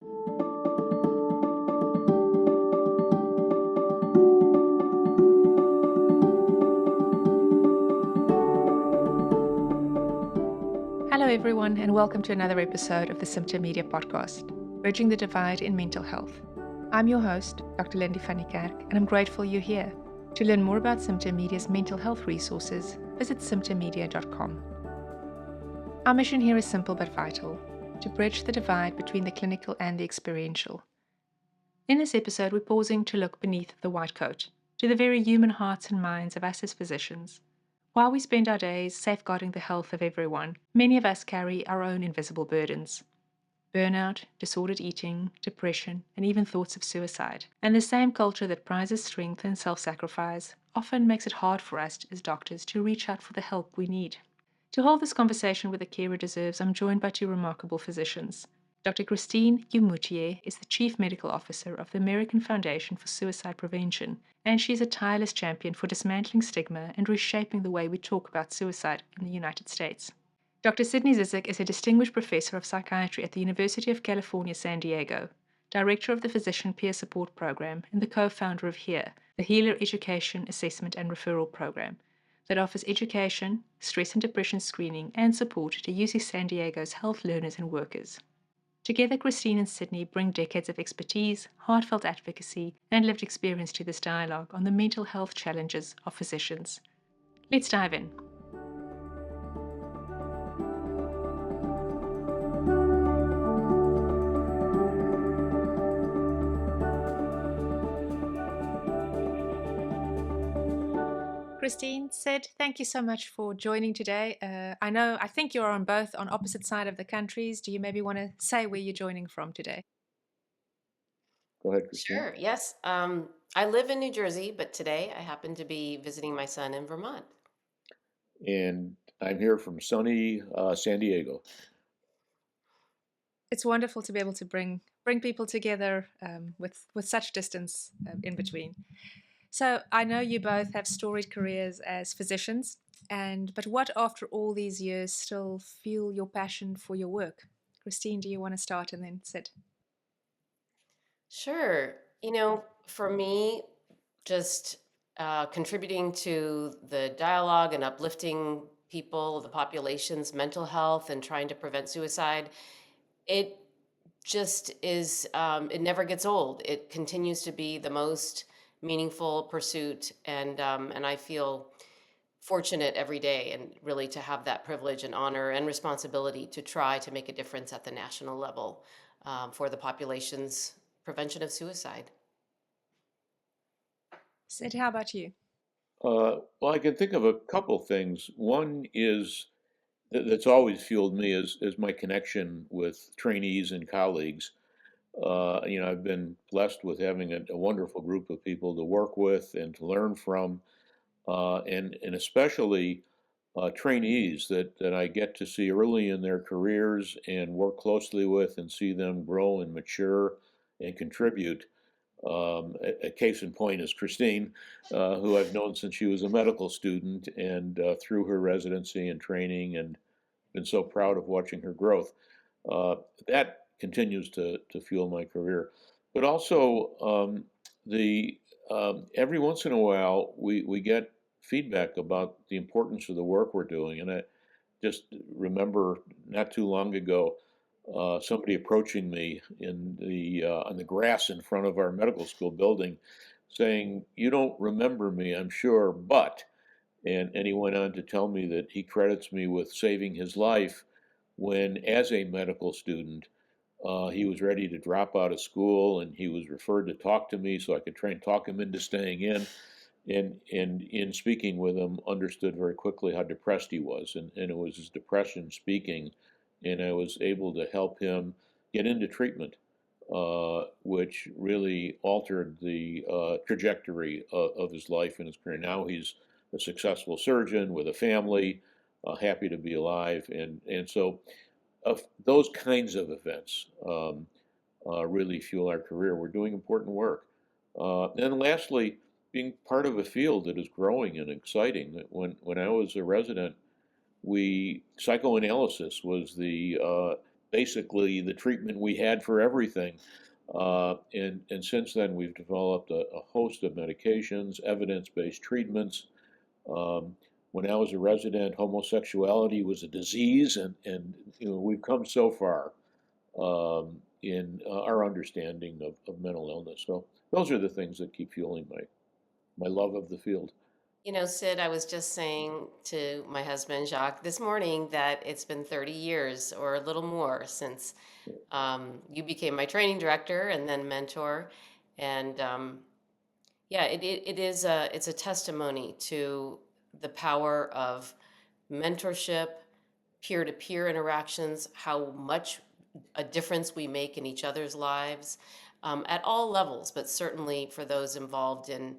Hello everyone, and welcome to another episode of the Symptom Media podcast, Bridging the Divide in Mental Health. I'm your host, Dr. Lindi van Niekerk, and I'm grateful you're here. To learn more about Symptom Media's mental health resources, visit symptommedia.com. Our mission here is simple but vital, to bridge the divide between the clinical and the experiential. In this episode, we're pausing to look beneath the white coat, to the very human hearts and minds of us as physicians. While we spend our days safeguarding the health of everyone, many of us carry our own invisible burdens. Burnout, disordered eating, depression, and even thoughts of suicide. And the same culture that prizes strength and self-sacrifice often makes it hard for us as doctors to reach out for the help we need. To hold this conversation with the carer deserves, I'm joined by two remarkable physicians. Dr. Christine Moutier is the Chief Medical Officer of the American Foundation for Suicide Prevention, and she is a tireless champion for dismantling stigma and reshaping the way we talk about suicide in the United States. Dr. Sidney Zisook is a distinguished professor of psychiatry at the University of California, San Diego, director of the Physician Peer Support Program, and the co-founder of HEAR, the Healer Education, Assessment and Referral Program, that offers education, stress and depression screening, and support to UC San Diego's health learners and workers. Together, Christine and Sidney bring decades of expertise, heartfelt advocacy, and lived experience to this dialogue on the mental health challenges of physicians. Let's dive in. Christine, Sid, thank you so much for joining today. I think you're on opposite side of the countries. Do you maybe want to say where you're joining from today? Go ahead, Christine. Sure, yes. I live in New Jersey, but today I happen to be visiting my son in Vermont. And I'm here from sunny San Diego. It's wonderful to be able to bring people together with such distance in between. So I know you both have storied careers as physicians, but what after all these years still fuel your passion for your work? Christine, do you want to start and then Sid? Sure. For me, just contributing to the dialogue and uplifting people, the population's mental health, and trying to prevent suicide, it just is, it never gets old. It continues to be the most meaningful pursuit, and I feel fortunate every day and really to have that privilege and honor and responsibility to try to make a difference at the national level for the population's prevention of suicide. Sid, how about you? Well, I can think of a couple things. One is that's always fueled me is my connection with trainees and colleagues. I've been blessed with having a wonderful group of people to work with and to learn from, and especially trainees that I get to see early in their careers and work closely with and see them grow and mature and contribute. A case in point is Christine, who I've known since she was a medical student and through her residency and training, and been so proud of watching her growth. That continues to fuel my career. But also, the every once in a while, we get feedback about the importance of the work we're doing. And I just remember not too long ago, somebody approaching me in the on the grass in front of our medical school building, saying, "You don't remember me, I'm sure, but," and he went on to tell me that he credits me with saving his life when, as a medical student, he was ready to drop out of school, and he was referred to talk to me so I could try and talk him into staying in. And in speaking with him, understood very quickly how depressed he was, and it was his depression speaking, and I was able to help him get into treatment, which really altered the trajectory of his life and his career. Now he's a successful surgeon with a family, happy to be alive, and so those kinds of events really fuel our career. We're doing important work. And lastly, being part of a field that is growing and exciting. When I was a resident, psychoanalysis was the basically the treatment we had for everything. And since then, we've developed a host of medications, evidence-based treatments. Um, when I was a resident, homosexuality was a disease, and we've come so far in our understanding of mental illness. So those are the things that keep fueling my love of the field. Sid, I was just saying to my husband, Jacques, this morning that it's been 30 years or a little more since you became my training director and then mentor. And yeah, it's a testimony to the power of mentorship, peer-to-peer interactions, how much a difference we make in each other's lives at all levels, but certainly for those involved in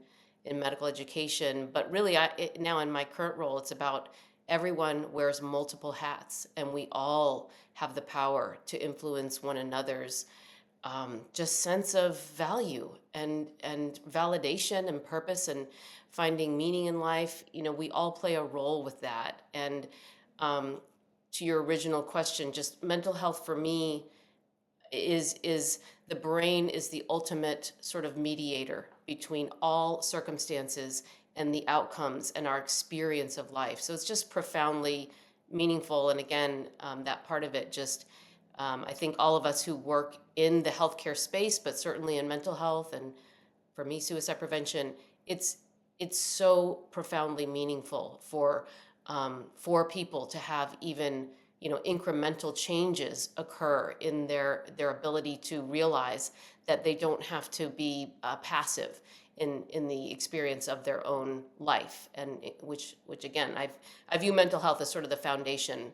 medical education. But really, now in my current role, it's about everyone wears multiple hats, and we all have the power to influence one another's just sense of value and validation and purpose and finding meaning in life. We all play a role with that. And to your original question, just mental health for me is the brain is the ultimate sort of mediator between all circumstances and the outcomes and our experience of life. So it's just profoundly meaningful. And again, that part of it just, I think all of us who work in the healthcare space, but certainly in mental health and for me, suicide prevention, it's so profoundly meaningful for people to have even incremental changes occur in their ability to realize that they don't have to be passive in the experience of their own life, and which again I view mental health as sort of the foundation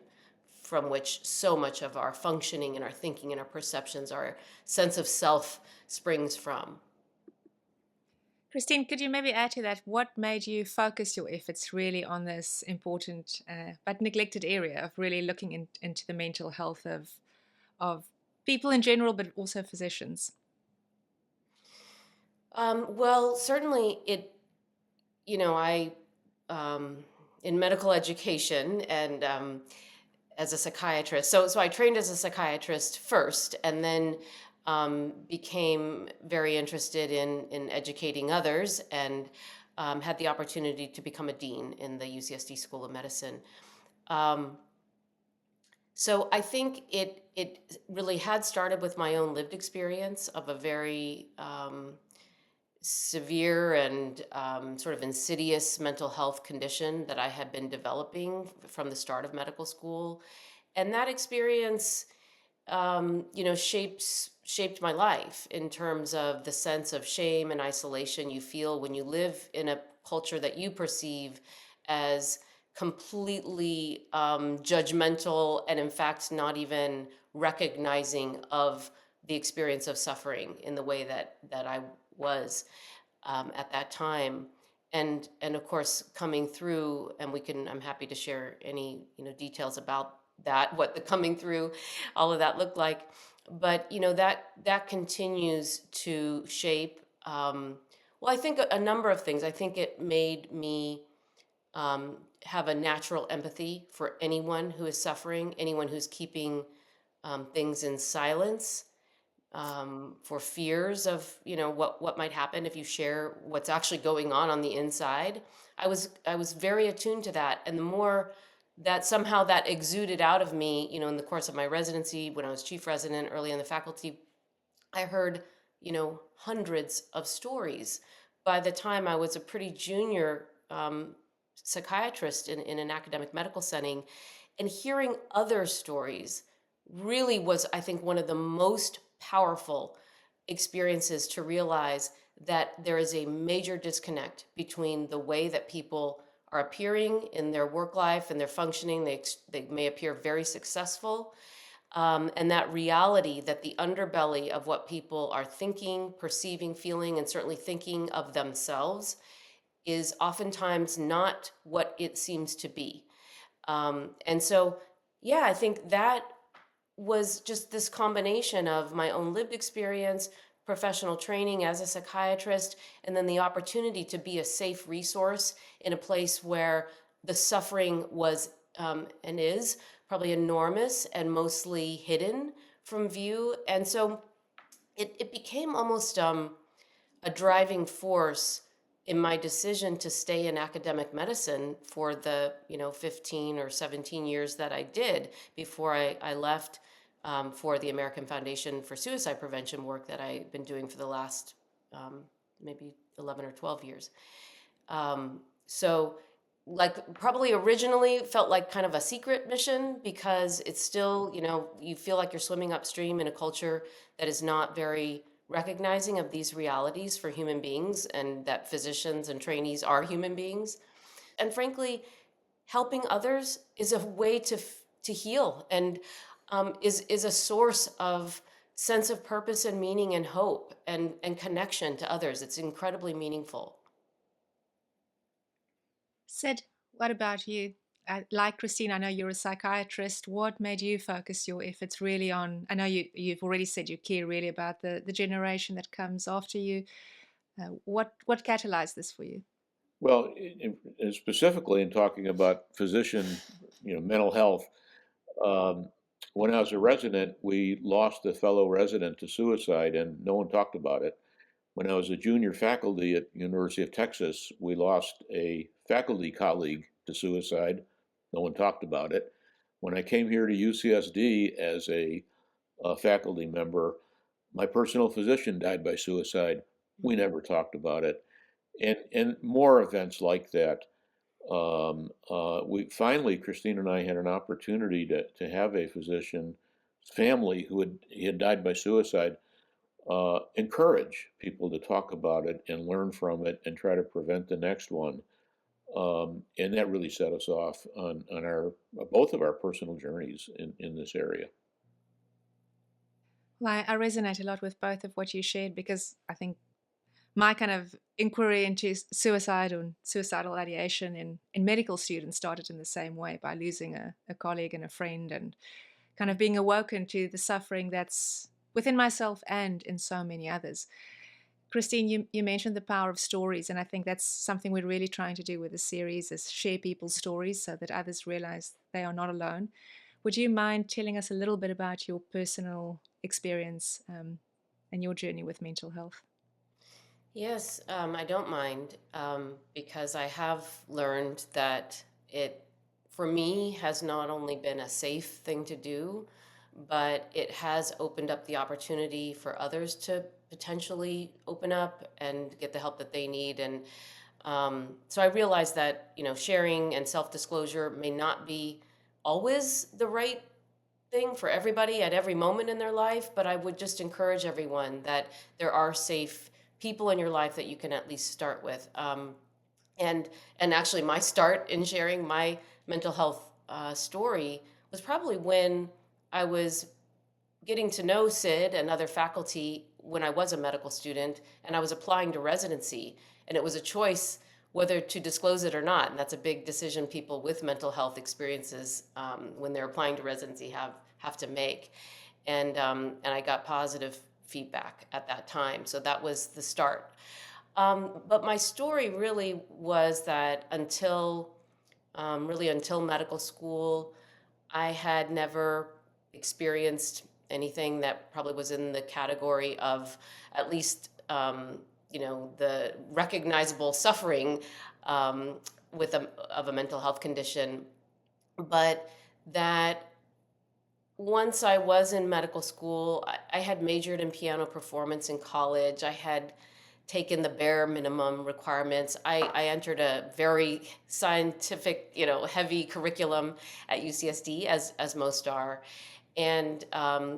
from which so much of our functioning and our thinking and our perceptions, our sense of self springs from. Christine, could you maybe add to that? What made you focus your efforts really on this important but neglected area of really looking into the mental health of people in general, but also physicians? Well, certainly I in medical education and as a psychiatrist. So I trained as a psychiatrist first, and then became very interested in educating others, and had the opportunity to become a dean in the UCSD School of Medicine. So I think it really had started with my own lived experience of a very severe and sort of insidious mental health condition that I had been developing from the start of medical school. And that experience, shaped my life in terms of the sense of shame and isolation you feel when you live in a culture that you perceive as completely judgmental and in fact not even recognizing of the experience of suffering in the way that I was at that time. And of course coming through, and I'm happy to share any details about that, what the coming through, all of that looked like. But that continues to shape, well, I think a number of things. I think it made me have a natural empathy for anyone who is suffering, anyone who's keeping things in silence, for fears of what might happen if you share what's actually going on the inside. I was very attuned to that, and the more that somehow that exuded out of me, in the course of my residency, when I was chief resident early in the faculty, I heard hundreds of stories. By the time I was a pretty junior psychiatrist in an academic medical setting, and hearing other stories really was, I think, one of the most powerful experiences to realize that there is a major disconnect between the way that people are appearing in their work life and their functioning. They may appear very successful, and that reality, that the underbelly of what people are thinking, perceiving, feeling, and certainly thinking of themselves is oftentimes not what it seems to be. And so, yeah, I think that was just this combination of my own lived experience, professional training as a psychiatrist, and then the opportunity to be a safe resource in a place where the suffering was and is probably enormous and mostly hidden from view. And so it became almost a driving force in my decision to stay in academic medicine for the 15 or 17 years that I did before I left for the American Foundation for Suicide Prevention work that I've been doing for the last maybe 11 or 12 years. So like probably originally felt like kind of a secret mission because it's still, you feel like you're swimming upstream in a culture that is not very recognizing of these realities for human beings and that physicians and trainees are human beings. And frankly, helping others is a way to heal and is a source of sense of purpose and meaning and hope and connection to others. It's incredibly meaningful. Sid, what about you? Like Christine, I know you're a psychiatrist. What made you focus your efforts really on? I know you've already said you care really about the generation that comes after you. What catalyzed this for you? Well, specifically in talking about physician, mental health, um, when I was a resident, we lost a fellow resident to suicide, and no one talked about it. When I was a junior faculty at University of Texas, we lost a faculty colleague to suicide. No one talked about it. When I came here to UCSD as a faculty member, my personal physician died by suicide. We never talked about it. And more events like that. We finally, Christine and I had an opportunity to have a physician family he had died by suicide encourage people to talk about it and learn from it and try to prevent the next one. And that really set us off on our both of our personal journeys in this area. Well, I resonate a lot with both of what you shared because I think my kind of inquiry into suicide and suicidal ideation in medical students started in the same way by losing a colleague and a friend and kind of being awoken to the suffering that's within myself and in so many others. Christine, you mentioned the power of stories, and I think that's something we're really trying to do with the series is share people's stories so that others realize they are not alone. Would you mind telling us a little bit about your personal experience and your journey with mental health? Yes, I don't mind because I have learned that it, for me, has not only been a safe thing to do, but it has opened up the opportunity for others to potentially open up and get the help that they need. And so I realize that, sharing and self-disclosure may not be always the right thing for everybody at every moment in their life, but I would just encourage everyone that there are safe people in your life that you can at least start with. And actually, my start in sharing my mental health story was probably when I was getting to know Sid and other faculty when I was a medical student, and I was applying to residency, and it was a choice whether to disclose it or not. And that's a big decision people with mental health experiences when they're applying to residency have to make. And I got positive feedback at that time. So that was the start. But my story really was that until medical school, I had never experienced anything that probably was in the category of at least the recognizable suffering of a mental health condition. But that once I was in medical school, I had majored in piano performance in college. I had taken the bare minimum requirements. I entered a very scientific, heavy curriculum at UCSD, as most are, and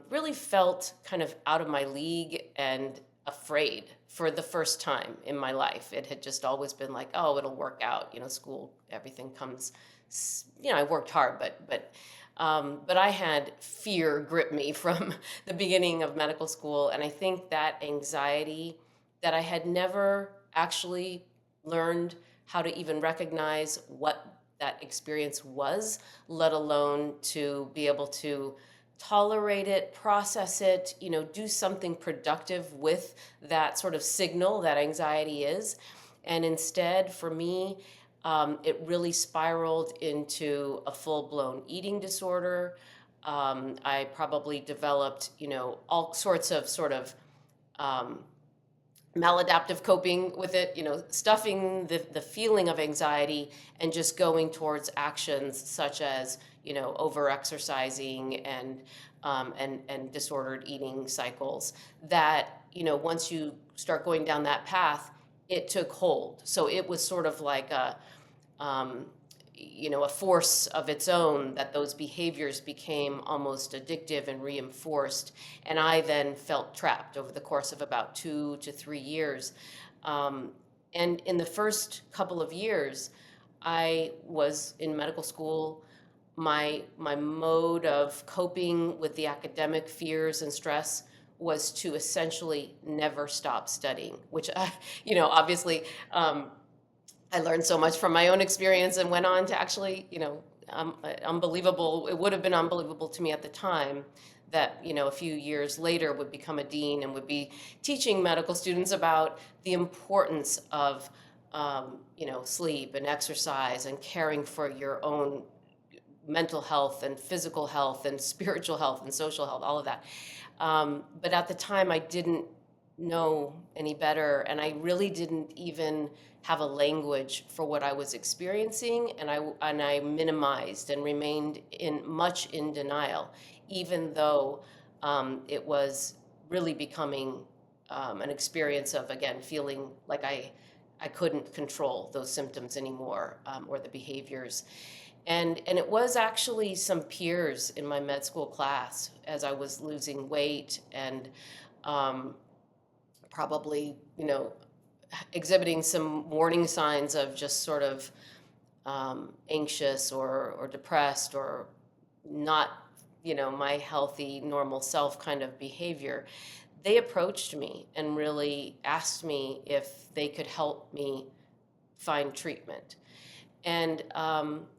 really felt kind of out of my league and afraid for the first time in my life. It had just always been like, oh, it'll work out. School, everything comes. I worked hard, but I had fear grip me from the beginning of medical school, and I think that anxiety that I had never actually learned how to even recognize what that experience was, let alone to be able to tolerate it, process it, do something productive with that sort of signal that anxiety is. And instead, for me, It really spiraled into a full-blown eating disorder. I probably developed, all sorts of sort of maladaptive coping with it, stuffing the feeling of anxiety and just going towards actions such as, over-exercising and disordered eating cycles that, once you start going down that path, it took hold. So it was sort of like a force of its own, that those behaviors became almost addictive and reinforced. And I then felt trapped over the course of about 2 to 3 years. And in the first couple of years, I was in medical school. My mode of coping with the academic fears and stress was to essentially never stop studying, which, obviously, I learned so much from my own experience and went on to actually, unbelievable. It would have been unbelievable to me at the time that, a few years later would become a dean and would be teaching medical students about the importance of, sleep and exercise and caring for your own mental health and physical health and spiritual health and social health, all of that. But at the time, I didn't know any better, and I really didn't even have a language for what I was experiencing, and I minimized and remained much in denial, even though it was really becoming an experience of, again, feeling like I couldn't control those symptoms anymore, or the behaviors. And it was actually some peers in my med school class, as I was losing weight and probably, exhibiting some warning signs of just sort of anxious or depressed or not, my healthy, normal self kind of behavior. They approached me and really asked me if they could help me find treatment. And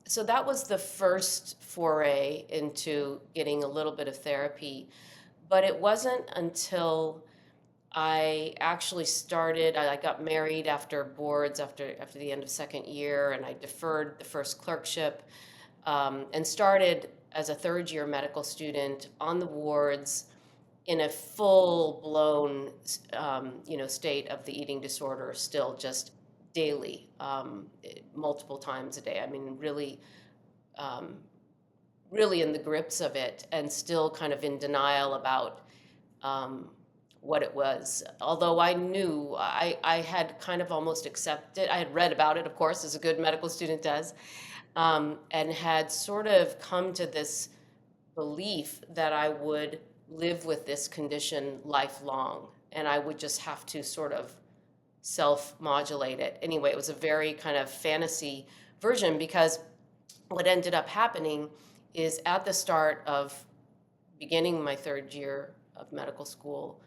so that was the first foray into getting a little bit of therapy. But it wasn't until I actually started, I got married after boards, after the end of second year, and I deferred the first clerkship, and started as a third-year medical student on the wards in a full-blown, state of the eating disorder, still just daily, multiple times a day. I mean, really, really in the grips of it, and still kind of in denial about what it was. Although I knew, I had kind of almost accepted, I had read about it, of course, as a good medical student does, and had sort of come to this belief that I would live with this condition lifelong, and I would just have to sort of self-modulate it. Anyway, it was a very kind of fantasy version, because what ended up happening is at the start of beginning my third year of medical school,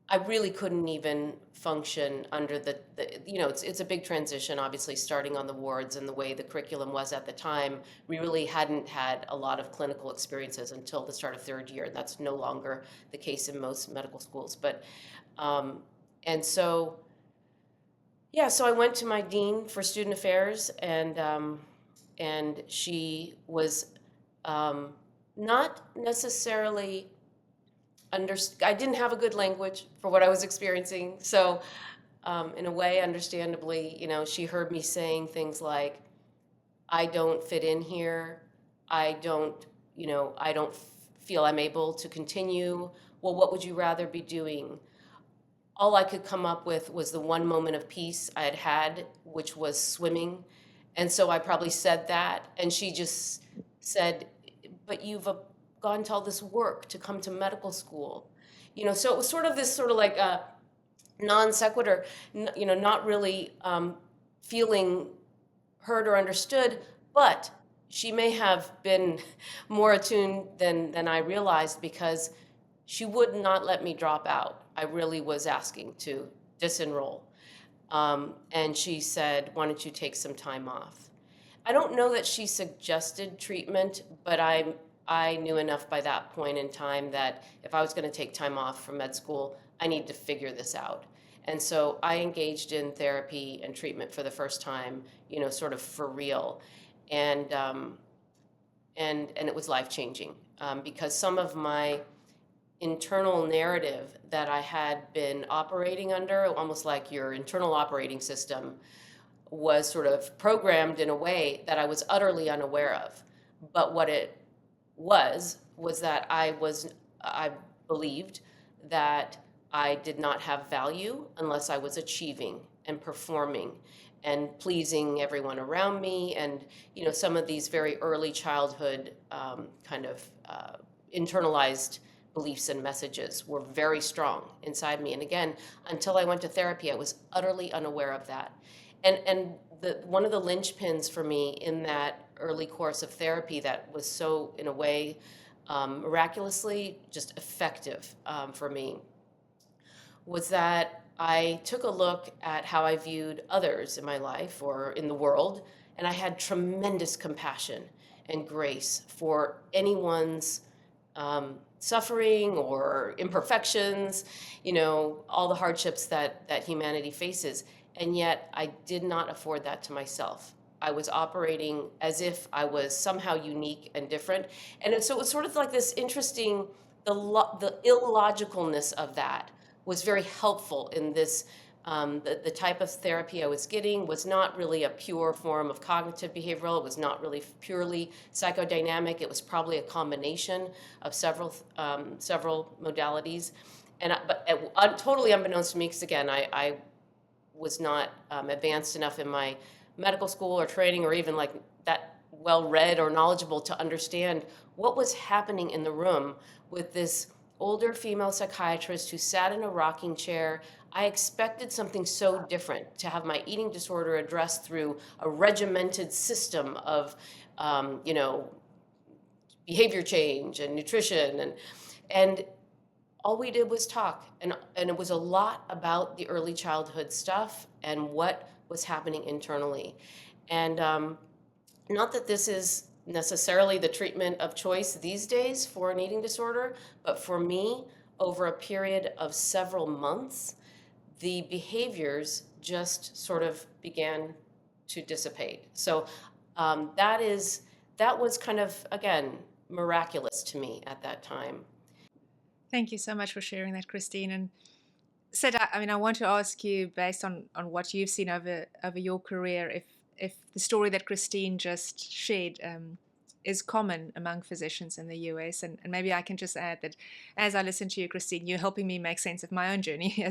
I really couldn't even function under the it's a big transition, obviously, starting on the wards and the way the curriculum was at the time. We really hadn't had a lot of clinical experiences until the start of third year, and that's no longer the case in most medical schools. But, and so, yeah, so I went to my dean for student affairs, and she was not necessarily I didn't have a good language for what I was experiencing. So in a way, understandably, she heard me saying things like, I don't fit in here. I don't feel I'm able to continue. Well, what would you rather be doing? All I could come up with was the one moment of peace I had, which was swimming. And so I probably said that. And she just said, but you've gone to all this work to come to medical school. So it was sort of like a non sequitur, not really feeling heard or understood, but she may have been more attuned than I realized, because she would not let me drop out. I really was asking to disenroll. And she said, why don't you take some time off? I don't know that she suggested treatment, but I knew enough by that point in time that if I was going to take time off from med school, I need to figure this out. And so I engaged in therapy and treatment for the first time, sort of for real. And and it was life-changing, because some of my internal narrative that I had been operating under, almost like your internal operating system, was sort of programmed in a way that I was utterly unaware of. But what it was that I believed that I did not have value unless I was achieving and performing and pleasing everyone around me. And, some of these very early childhood kind of internalized beliefs and messages were very strong inside me. And again, until I went to therapy, I was utterly unaware of that. And one of the linchpins for me in that early course of therapy that was so, in a way, miraculously just effective for me, was that I took a look at how I viewed others in my life or in the world, and I had tremendous compassion and grace for anyone's suffering or imperfections, all the hardships that humanity faces. And yet I did not afford that to myself. I was operating as if I was somehow unique and different. And so it was sort of like this interesting, the illogicalness of that was very helpful in this. The type of therapy I was getting was not really a pure form of cognitive behavioral. It was not really purely psychodynamic. It was probably a combination of several modalities. But totally unbeknownst to me, because again, I was not advanced enough in my medical school or training, or even like that well-read or knowledgeable to understand what was happening in the room with this older female psychiatrist who sat in a rocking chair. I expected something so different, to have my eating disorder addressed through a regimented system of, behavior change and nutrition, and all we did was talk, and it was a lot about the early childhood stuff and what was happening internally. And not that this is necessarily the treatment of choice these days for an eating disorder, but for me, over a period of several months, the behaviors just sort of began to dissipate. So that was kind of, again, miraculous to me at that time. Thank you so much for sharing that, Christine. And Sid, I want to ask you, based on what you've seen over your career, if the story that Christine just shared is common among physicians in the US. And maybe I can just add that as I listen to you, Christine, you're helping me make sense of my own journey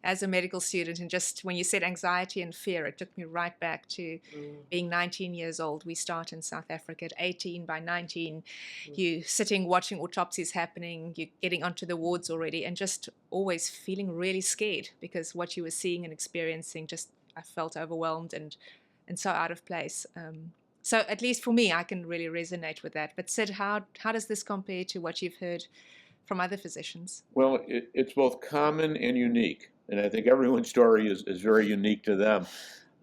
as a medical student. And just when you said anxiety and fear, it took me right back to being 19 years old. We start in South Africa at 18. By 19, you sitting watching autopsies happening, you're getting onto the wards already, and just always feeling really scared because what you were seeing and experiencing, just I felt overwhelmed and so out of place. So at least for me, I can really resonate with that. But Sid, how does this compare to what you've heard from other physicians? Well, it's both common and unique, and I think everyone's story is very unique to them.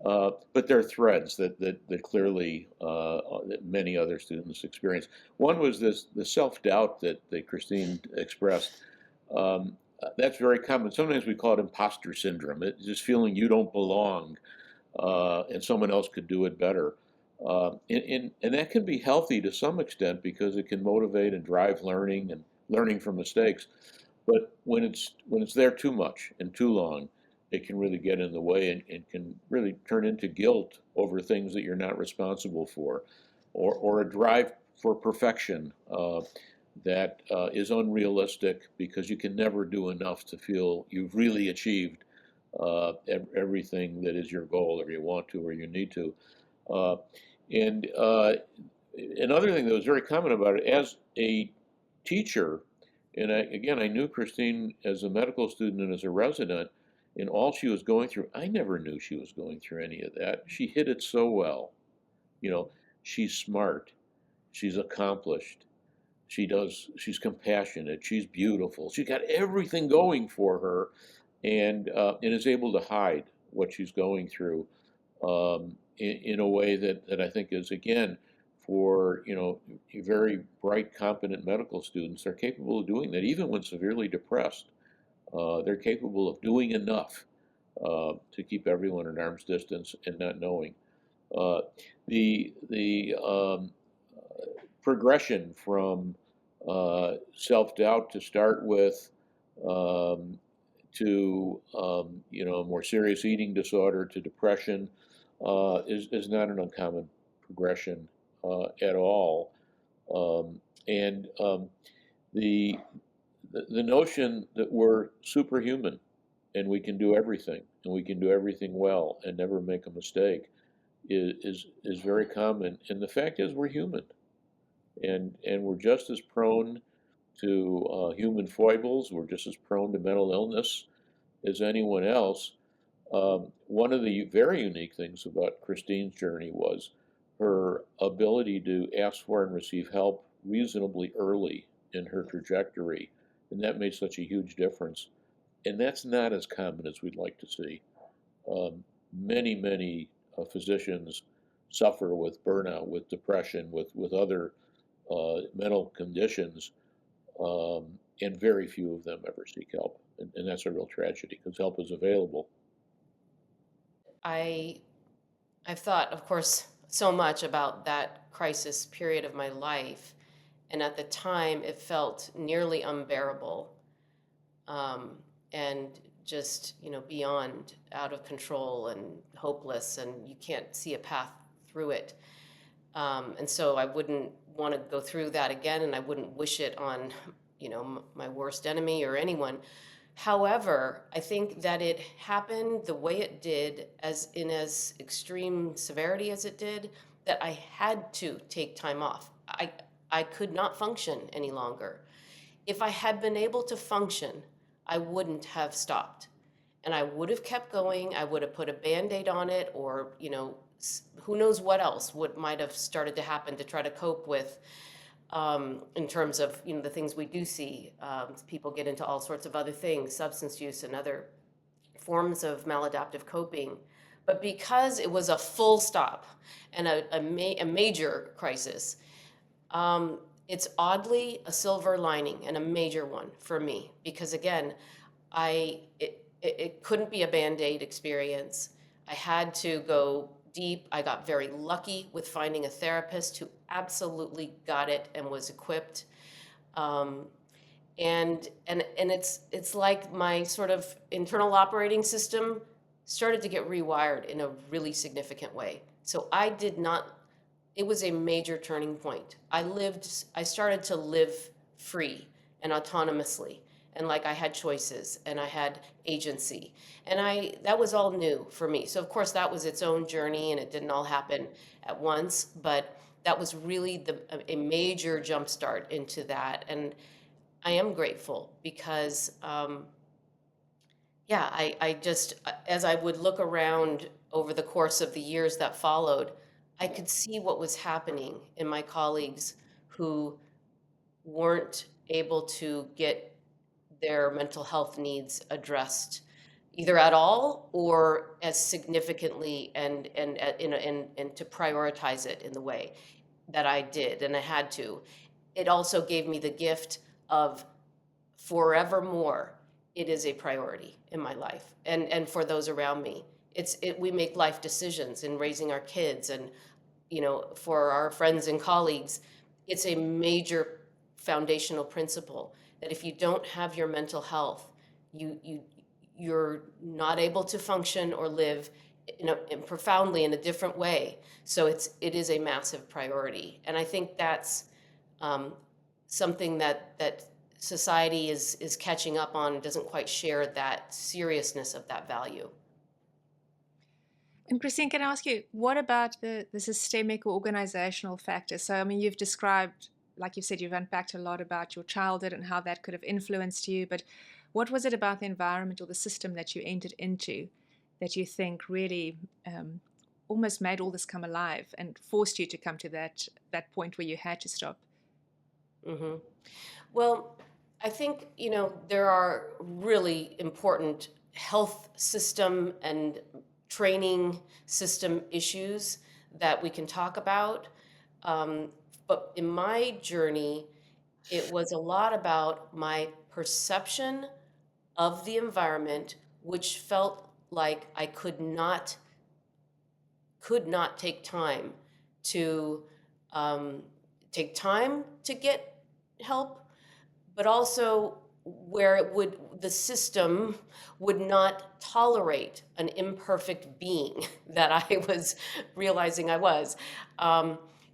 But there are threads that clearly that many other students experience. One was the self-doubt that Christine expressed. That's very common. Sometimes we call it imposter syndrome. It's just feeling you don't belong, and someone else could do it better. And that can be healthy to some extent because it can motivate and drive learning and learning from mistakes. But when it's there too much and too long, it can really get in the way and can really turn into guilt over things that you're not responsible for, or a drive for perfection that is unrealistic because you can never do enough to feel you've really achieved everything that is your goal, or you want to, or you need to. And another thing that was very common about it, as a teacher, and I knew Christine as a medical student and as a resident, and all she was going through, I never knew she was going through any of that. She hid it so well. She's smart, she's accomplished, she's compassionate, she's beautiful, she's got everything going for her, and is able to hide what she's going through in a way that I think is, again, for very bright, competent medical students, they're capable of doing that even when severely depressed. They're capable of doing enough to keep everyone at arm's distance and not knowing. Uh, the progression from self-doubt to start with, um, to a more serious eating disorder, to depression, is not an uncommon progression at all. And the the notion that we're superhuman and we can do everything and we can do everything well and never make a mistake is very common. And the fact is, we're human, and we're just as prone to human foibles. We're just as prone to mental illness as anyone else. One of the very unique things about Christine's journey was her ability to ask for and receive help reasonably early in her trajectory, and that made such a huge difference. And that's not as common as we'd like to see. Many physicians suffer with burnout, with depression, with other mental conditions, and very few of them ever seek help. And that's a real tragedy because help is available. I've thought, of course, so much about that crisis period of my life. And at the time, it felt nearly unbearable, and just, beyond out of control and hopeless, and you can't see a path through it. And so I wouldn't want to go through that again, and I wouldn't wish it on, my worst enemy or anyone. However, I think that it happened the way it did, as extreme severity as it did, that I had to take time off. I could not function any longer. If I had been able to function, I wouldn't have stopped. And I would have kept going. I would have put a Band-Aid on it, or, who knows what else might have started to happen to try to cope with, in terms of, the things we do see. People get into all sorts of other things, substance use and other forms of maladaptive coping. But because it was a full stop and a major crisis, it's oddly a silver lining and a major one for me, because again, it couldn't be a Band-Aid experience. I had to go deep. I got very lucky with finding a therapist who absolutely got it and was equipped. And it's like my sort of internal operating system started to get rewired in a really significant way. So it was a major turning point. I started to live free and autonomously, and like I had choices and I had agency. And that was all new for me. So of course that was its own journey, and it didn't all happen at once, but that was really a major jumpstart into that. And I am grateful because, I just, as I would look around over the course of the years that followed, I could see what was happening in my colleagues who weren't able to get their mental health needs addressed either at all or as significantly, and to prioritize it in the way that I did and I had to. It also gave me the gift of forevermore, it is a priority in my life and for those around me. We make life decisions in raising our kids, and for our friends and colleagues, it's a major foundational principle that if you don't have your mental health, you're not able to function or live profoundly in a different way. So it is a massive priority, and I think that's something that society is catching up on, and doesn't quite share that seriousness of that value. And Christine, can I ask you, what about the systemic or organizational factors? So, I mean, you've described, like you said, you've unpacked a lot about your childhood and how that could have influenced you, but what was it about the environment or the system that you entered into that you think really almost made all this come alive and forced you to come to that point where you had to stop? Mm-hmm. Well, I think, there are really important health system and training system issues that we can talk about. But in my journey, it was a lot about my perception of the environment, which felt like I could not take time to get help, but also where the system would not tolerate an imperfect being that I was realizing I was.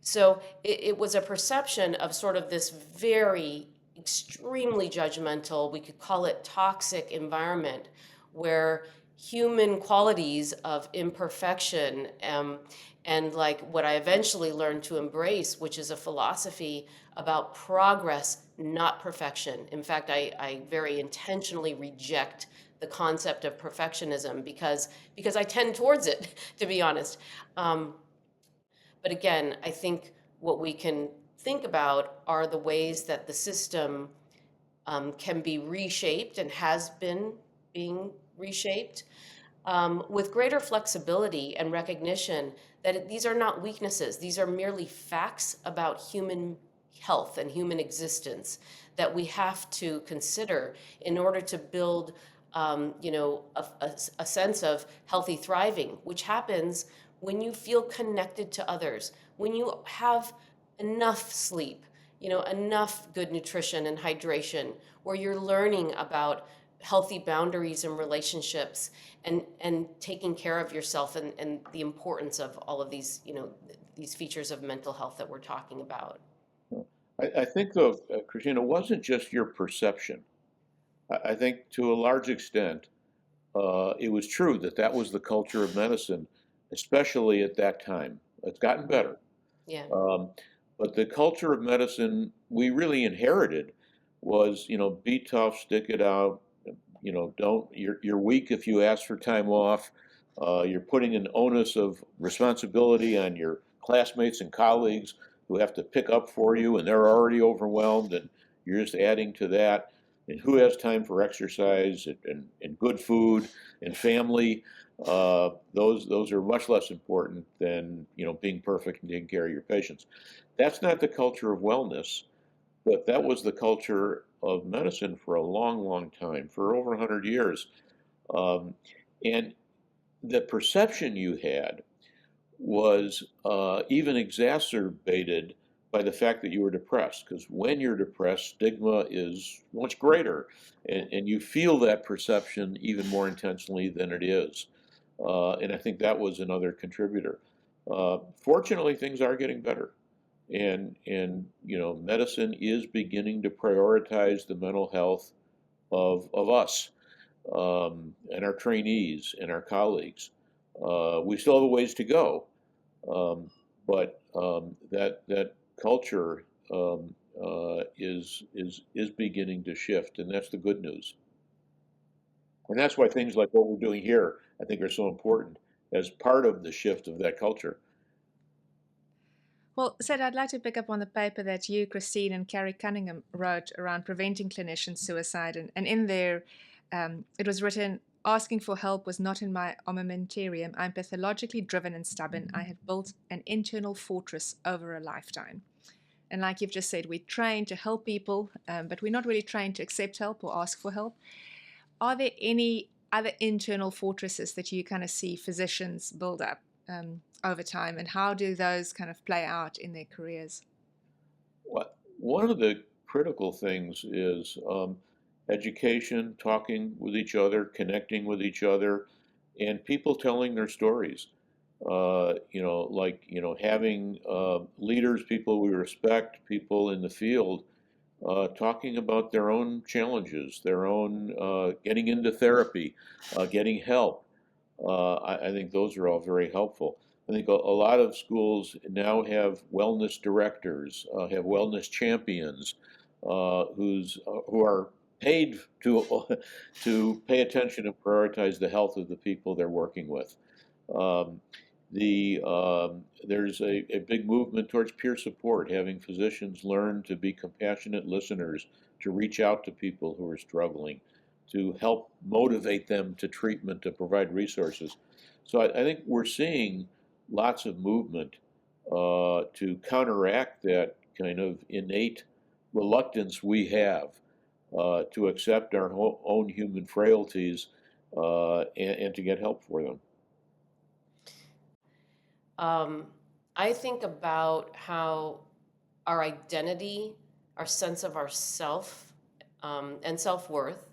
So it was a perception of sort of this very extremely judgmental, we could call it toxic environment, where human qualities of imperfection, and like what I eventually learned to embrace, which is a philosophy about progress, not perfection. In fact, I very intentionally reject the concept of perfectionism because I tend towards it, to be honest. But again, I think what we can think about are the ways that the system can be reshaped and has been being reshaped, with greater flexibility and recognition that these are not weaknesses. These are merely facts about human health and human existence that we have to consider in order to build, a sense of healthy thriving, which happens when you feel connected to others, when you have enough sleep, enough good nutrition and hydration, where you're learning about healthy boundaries and relationships, and taking care of yourself, and the importance of all of these, these features of mental health that we're talking about. I think, though, Christina, it wasn't just your perception. I think to a large extent, it was true that that was the culture of medicine, especially at that time. It's gotten better. Yeah. Um, but the culture of medicine we really inherited was, be tough, stick it out, don't, you're weak if you ask for time off. You're putting an onus of responsibility on your classmates and colleagues who have to pick up for you, and they're already overwhelmed, and you're just adding to that. And who has time for exercise and good food and family? Those are much less important than being perfect and taking care of your patients. That's not the culture of wellness, but that was the culture of medicine for a long, long time, for over 100 years. Um, and the perception you had was even exacerbated by the fact that you were depressed, because when you're depressed, stigma is much greater, and you feel that perception even more intensely than it is. And I think that was another contributor. Fortunately, things are getting better. And medicine is beginning to prioritize the mental health of us, and our trainees and our colleagues. We still have a ways to go, but that culture is beginning to shift, and that's the good news. And that's why things like what we're doing here, I think, are so important as part of the shift of that culture. Well, Sid, I'd like to pick up on the paper that you, Christine, and Carrie Cunningham wrote around preventing clinician suicide. And in there, it was written, asking for help was not in my armamentarium. I'm pathologically driven and stubborn. I have built an internal fortress over a lifetime. And like you've just said, we're trained to help people, but we're not really trained to accept help or ask for help. Are there any other internal fortresses that you kind of see physicians build up over time, and how do those kind of play out in their careers? One of the critical things is education, talking with each other, connecting with each other, and people telling their stories. Having leaders, people we respect, people in the field, talking about their own challenges, their own getting into therapy, getting help. I think those are all very helpful. I think a lot of schools now have wellness directors, have wellness champions, who are paid to to pay attention and prioritize the health of the people they're working with. Um, there's a big movement towards peer support, having physicians learn to be compassionate listeners, to reach out to people who are struggling, to help motivate them to treatment, to provide resources. So I think we're seeing lots of movement to counteract that kind of innate reluctance we have to accept our own human frailties and to get help for them. I think about how our identity, our sense of ourself, and self-worth,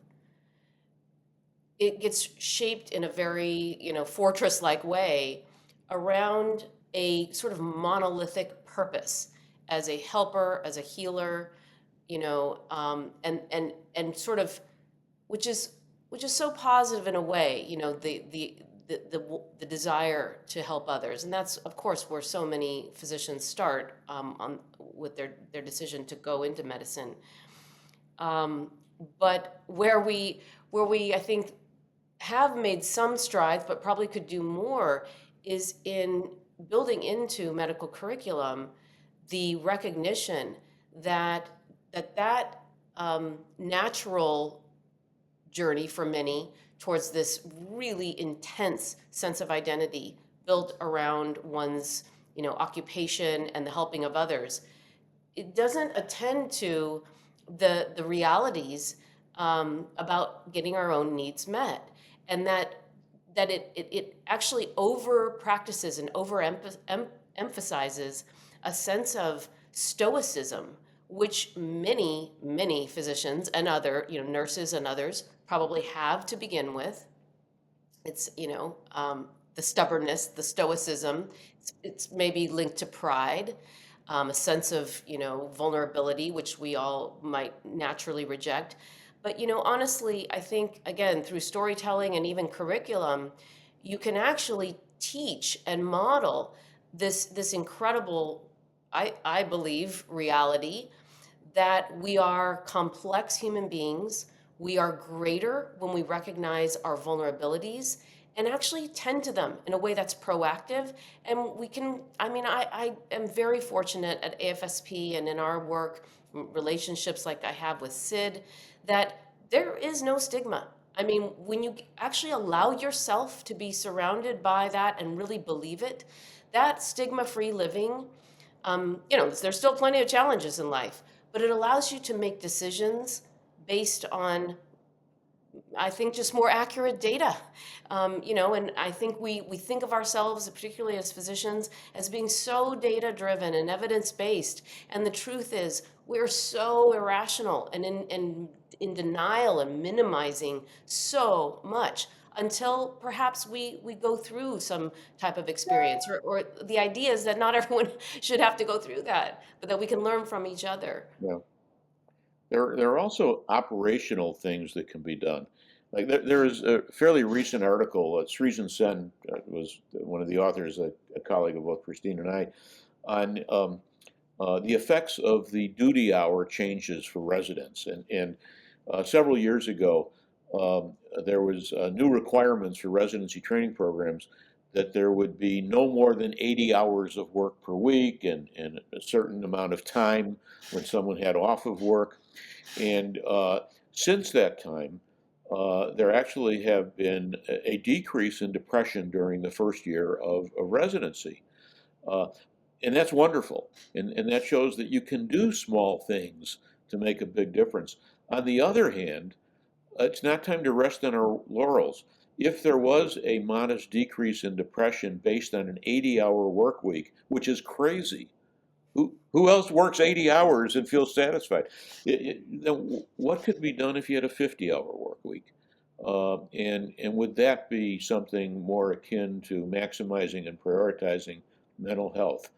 it gets shaped in a very, fortress-like way around a sort of monolithic purpose as a helper, as a healer, and sort of, which is so positive in a way, the desire to help others, and that's of course where so many physicians start with their decision to go into medicine. But where we I think have made some strides, but probably could do more, is in building into medical curriculum the recognition that natural journey for many towards this really intense sense of identity built around one's occupation and the helping of others, it doesn't attend to the realities about getting our own needs met, and that it actually over practices and over emphasizes a sense of stoicism, which many physicians and other nurses and others probably have to begin with. It's the stubbornness, the stoicism. It's maybe linked to pride, a sense of vulnerability, which we all might naturally reject. But honestly, I think again through storytelling and even curriculum, you can actually teach and model this incredible, I believe, reality that we are complex human beings. We are greater when we recognize our vulnerabilities and actually tend to them in a way that's proactive. And we can, I am very fortunate at AFSP and in our work, relationships like I have with Sid, that there is no stigma. I mean, when you actually allow yourself to be surrounded by that and really believe it, that stigma-free living, there's still plenty of challenges in life, but it allows you to make decisions based on, I think, just more accurate data. And I think we think of ourselves, particularly as physicians, as being so data-driven and evidence-based. And the truth is, we're so irrational and in denial and minimizing so much until perhaps we go through some type of experience, or the idea is that not everyone should have to go through that, but that we can learn from each other. Yeah. There are also operational things that can be done. Like there is a fairly recent article. Sreejan Sen was one of the authors, a colleague of both Christine and I, on the effects of the duty hour changes for residents. And several years ago, there was new requirements for residency training programs that there would be no more than 80 hours of work per week and a certain amount of time when someone had off of work. And since that time, there actually have been a decrease in depression during the first year of residency. And that's wonderful. And that shows that you can do small things to make a big difference. On the other hand, it's not time to rest on our laurels. If there was a modest decrease in depression based on an 80-hour work week, which is crazy, who else works 80 hours and feels satisfied? Then what could be done if you had a 50-hour work week? And would that be something more akin to maximizing and prioritizing mental health?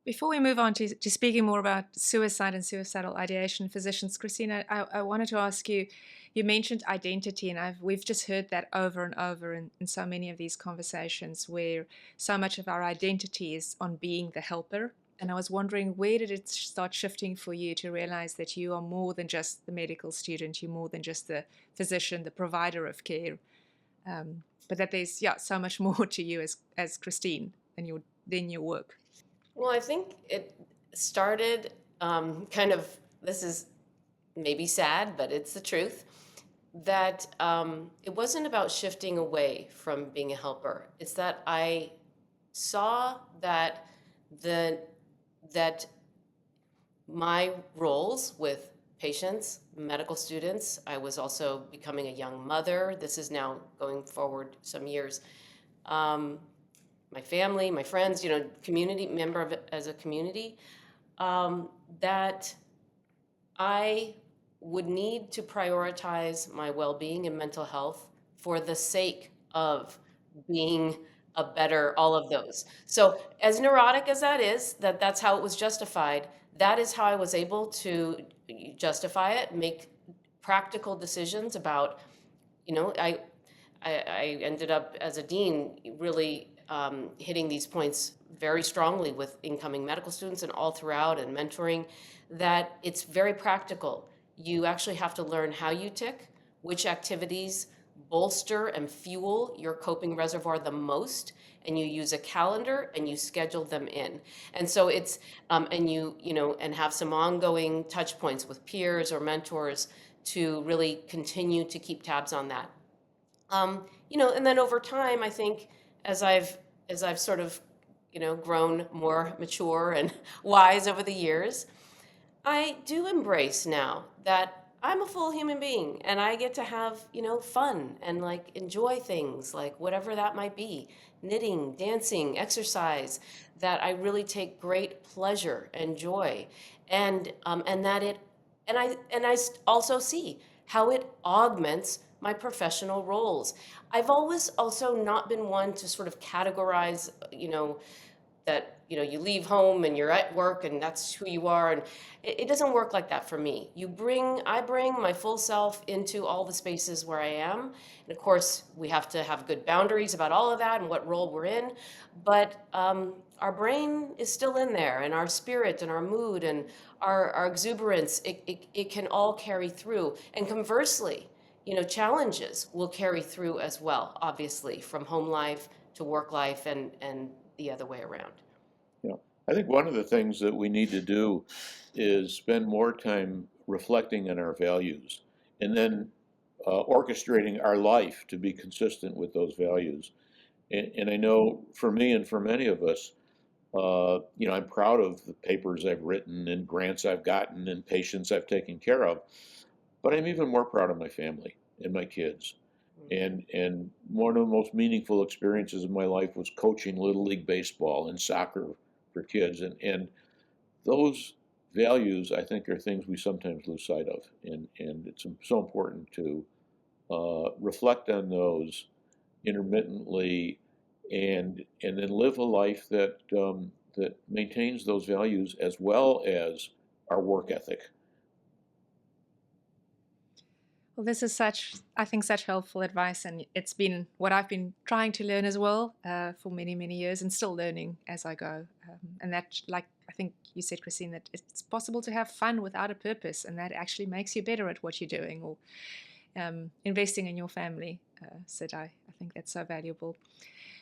Before we move on to speaking more about suicide and suicidal ideation, physicians, Christina, I wanted to ask you, you mentioned identity, and we've just heard that over and over in so many of these conversations where so much of our identity is on being the helper. And I was wondering, where did it start shifting for you to realize that you are more than just the medical student, you're more than just the physician, the provider of care, but that there's so much more to you as Christine than your work? Well, I think it started kind of, this is maybe sad, but it's the truth, that it wasn't about shifting away from being a helper. It's that I saw that my roles with patients, medical students. I was also becoming a young mother. This is now going forward some years. My family, my friends, community member of it as a community, that I would need to prioritize my well-being and mental health for the sake of being a better all of those. So as neurotic as that is, that's how it was justified. That is how I was able to justify it, make practical decisions about, I ended up as a dean really hitting these points very strongly with incoming medical students and all throughout and mentoring, that it's very practical. You actually have to learn how you tick, which activities bolster and fuel your coping reservoir the most, and you use a calendar and you schedule them in. And so it's and and have some ongoing touch points with peers or mentors to really continue to keep tabs on that. And then over time, I think as I've sort of, grown more mature and wise over the years, I do embrace now that I'm a full human being and I get to have, fun and like enjoy things like whatever that might be, knitting, dancing, exercise, that I really take great pleasure and joy, and that it and I also see how it augments my professional roles. I've always also not been one to sort of categorize, that you leave home and you're at work and that's who you are, and it doesn't work like that for me. I bring my full self into all the spaces where I am, and of course we have to have good boundaries about all of that and what role we're in, but our brain is still in there, and our spirit and our mood and our exuberance, it can all carry through, and conversely, challenges will carry through as well, obviously, from home life to work life and the other way around. Yeah. I think one of the things that we need to do is spend more time reflecting on our values and then orchestrating our life to be consistent with those values. And I know for me and for many of us, I'm proud of the papers I've written and grants I've gotten and patients I've taken care of, but I'm even more proud of my family and my kids. And one of the most meaningful experiences of my life was coaching Little League baseball and soccer for kids. And those values, I think, are things we sometimes lose sight of. And it's so important to reflect on those intermittently and then live a life that that maintains those values as well as our work ethic. Well, this is I think, such helpful advice, and it's been what I've been trying to learn as well for many, many years, and still learning as I go. And that, like I think you said, Christine, that it's possible to have fun without a purpose, and that actually makes you better at what you're doing, or investing in your family. Sid, I think that's so valuable.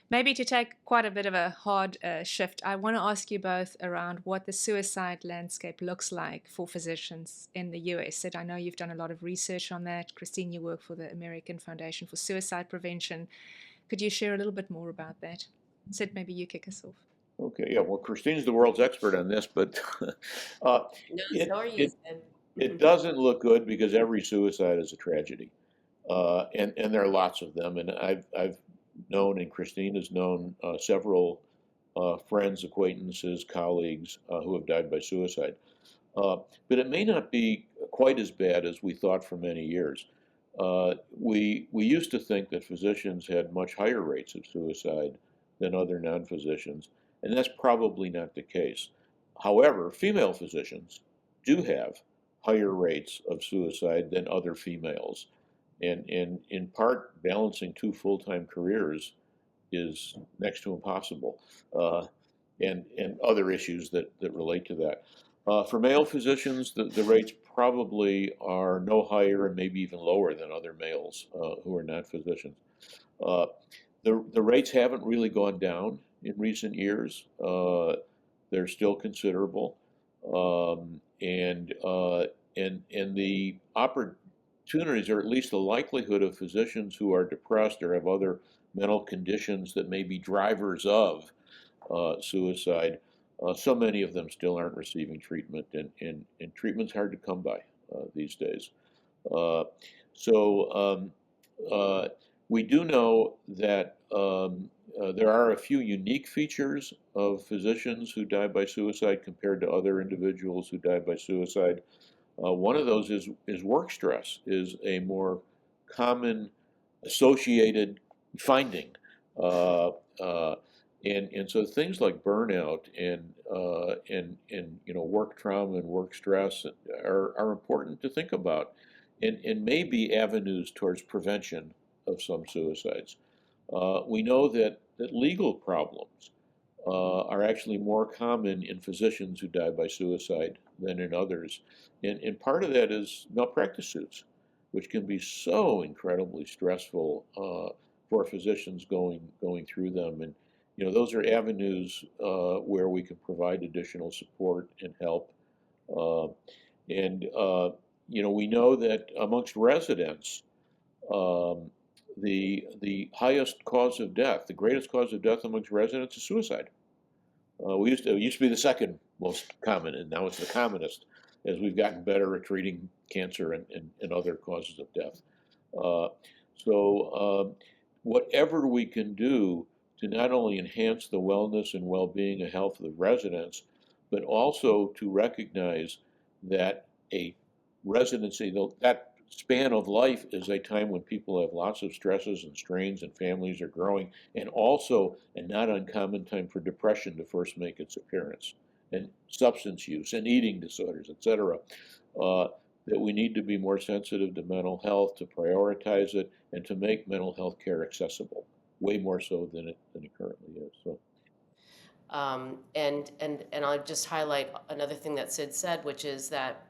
Maybe to take quite a bit of a hard shift, I want to ask you both around what the suicide landscape looks like for physicians in the US. Sid, I know you've done a lot of research on that. Christine, you work for the American Foundation for Suicide Prevention. Could you share a little bit more about that? Sid, maybe you kick us off. Okay, yeah, well, Christine's the world's expert on this, but No, so are you, Sid. it doesn't look good because every suicide is a tragedy. And there are lots of them. And I've known, and Christine has known, several friends, acquaintances, colleagues who have died by suicide. But it may not be quite as bad as we thought for many years. We used to think that physicians had much higher rates of suicide than other non-physicians, and that's probably not the case. However, female physicians do have higher rates of suicide than other females. And in part, balancing two full-time careers is next to impossible, and other issues that relate to that. For male physicians, the rates probably are no higher and maybe even lower than other males who are not physicians. The rates haven't really gone down in recent years. They're still considerable, and the opportunities, or at least the likelihood of physicians who are depressed or have other mental conditions that may be drivers of suicide, so many of them still aren't receiving treatment, and treatment's hard to come by. these days. Uh, so we do know that there are a few unique features of physicians who die by suicide compared to other individuals who die by suicide. One of those is work stress is a more common associated finding. Uh, uh, and so things like burnout and work trauma and work stress are important to think about, and may be avenues towards prevention of some suicides. We know that legal problems are actually more common in physicians who die by suicide than in others. And part of that is malpractice suits, which can be so incredibly stressful for physicians going through them. And those are avenues where we can provide additional support and help. Uh, and we know that amongst residents, um, the highest cause of death, the greatest cause of death amongst residents is suicide. It used to be the second most common, and now it's the commonest as we've gotten better at treating cancer and other causes of death. Uh, so whatever we can do to not only enhance the wellness and well-being and health of the residents, but also to recognize that a residency, that span of life is a time when people have lots of stresses and strains and families are growing, and also a not uncommon time for depression to first make its appearance, and substance use and eating disorders, etc. That we need to be more sensitive to mental health, to prioritize it, and to make mental health care accessible, way more so than it currently is. So. And I'll just highlight another thing that Sid said, which is that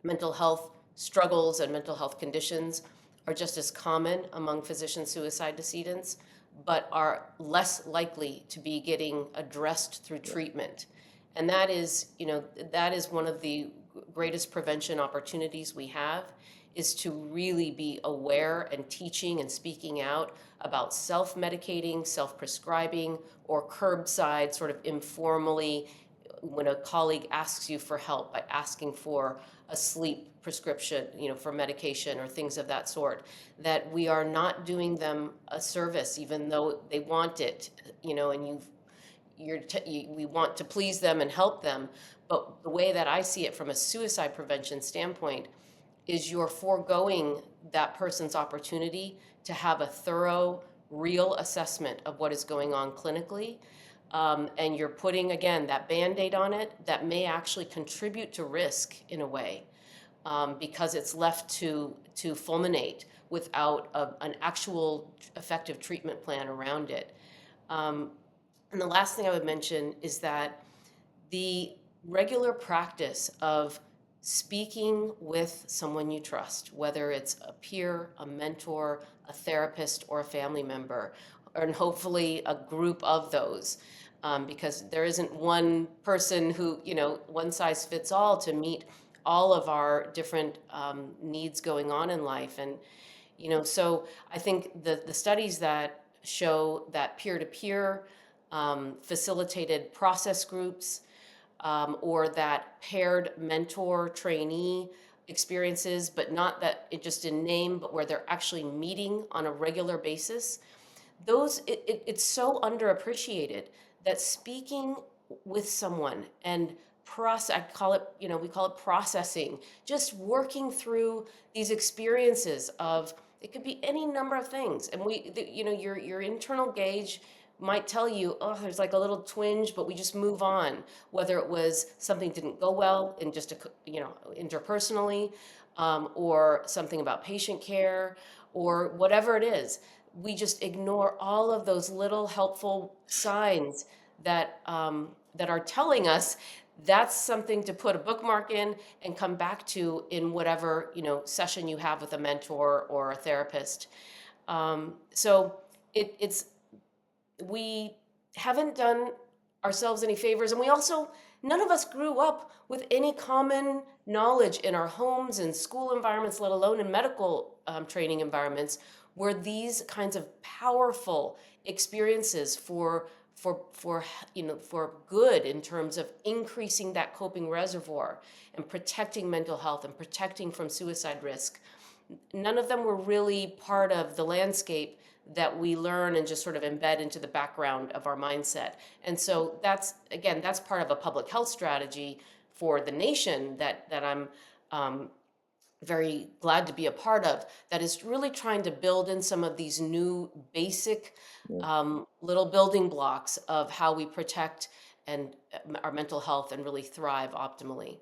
mental health struggles and mental health conditions are just as common among physician suicide decedents, but are less likely to be getting addressed through treatment. And that is one of the greatest prevention opportunities we have, is to really be aware and teaching and speaking out about self-medicating, self-prescribing, or curbside, sort of informally, when a colleague asks you for help by asking for a sleep prescription, for medication or things of that sort, that we are not doing them a service, even though they want it, and we want to please them and help them. But the way that I see it from a suicide prevention standpoint is you're foregoing that person's opportunity to have a thorough, real assessment of what is going on clinically. And you're putting, again, that Band-Aid on it that may actually contribute to risk in a way, because it's left to fulminate without an actual effective treatment plan around it. And the last thing I would mention is that the regular practice of speaking with someone you trust, whether it's a peer, a mentor, a therapist, or a family member, and hopefully a group of those, because there isn't one person who, one size fits all to meet all of our different needs going on in life. And, so I think the studies that show that peer-to-peer facilitated process groups, or that paired mentor trainee experiences, but not that it just in name, but where they're actually meeting on a regular basis. It's so underappreciated that speaking with someone and I call it, we call it processing, just working through these experiences of, it could be any number of things. And your internal gauge might tell you, oh, there's like a little twinge, but we just move on. Whether it was something didn't go well in just interpersonally, or something about patient care, or whatever it is, we just ignore all of those little helpful signs that are telling us that's something to put a bookmark in and come back to in whatever session you have with a mentor or a therapist. So we haven't done ourselves any favors, and none of us grew up with any common knowledge in our homes and school environments, let alone in medical training environments, where these kinds of powerful experiences for for good in terms of increasing that coping reservoir and protecting mental health and protecting from suicide risk, none of them were really part of the landscape that we learn and just sort of embed into the background of our mindset. And so that's part of a public health strategy for the nation that I'm very glad to be a part of, that is really trying to build in some of these new basic Yeah. little building blocks of how we protect and our mental health and really thrive optimally.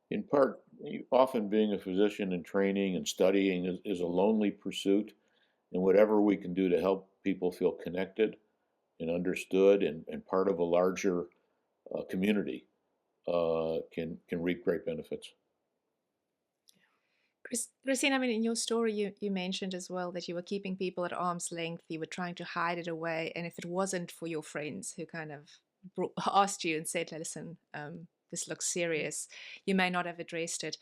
In part, often being a physician and training and studying is a lonely pursuit, and whatever we can do to help people feel connected and understood and part of a larger community can reap great benefits. Christine, I mean, in your story, you mentioned as well that you were keeping people at arm's length, you were trying to hide it away, and if it wasn't for your friends who kind of asked you and said, listen, this looks serious, you may not have addressed it.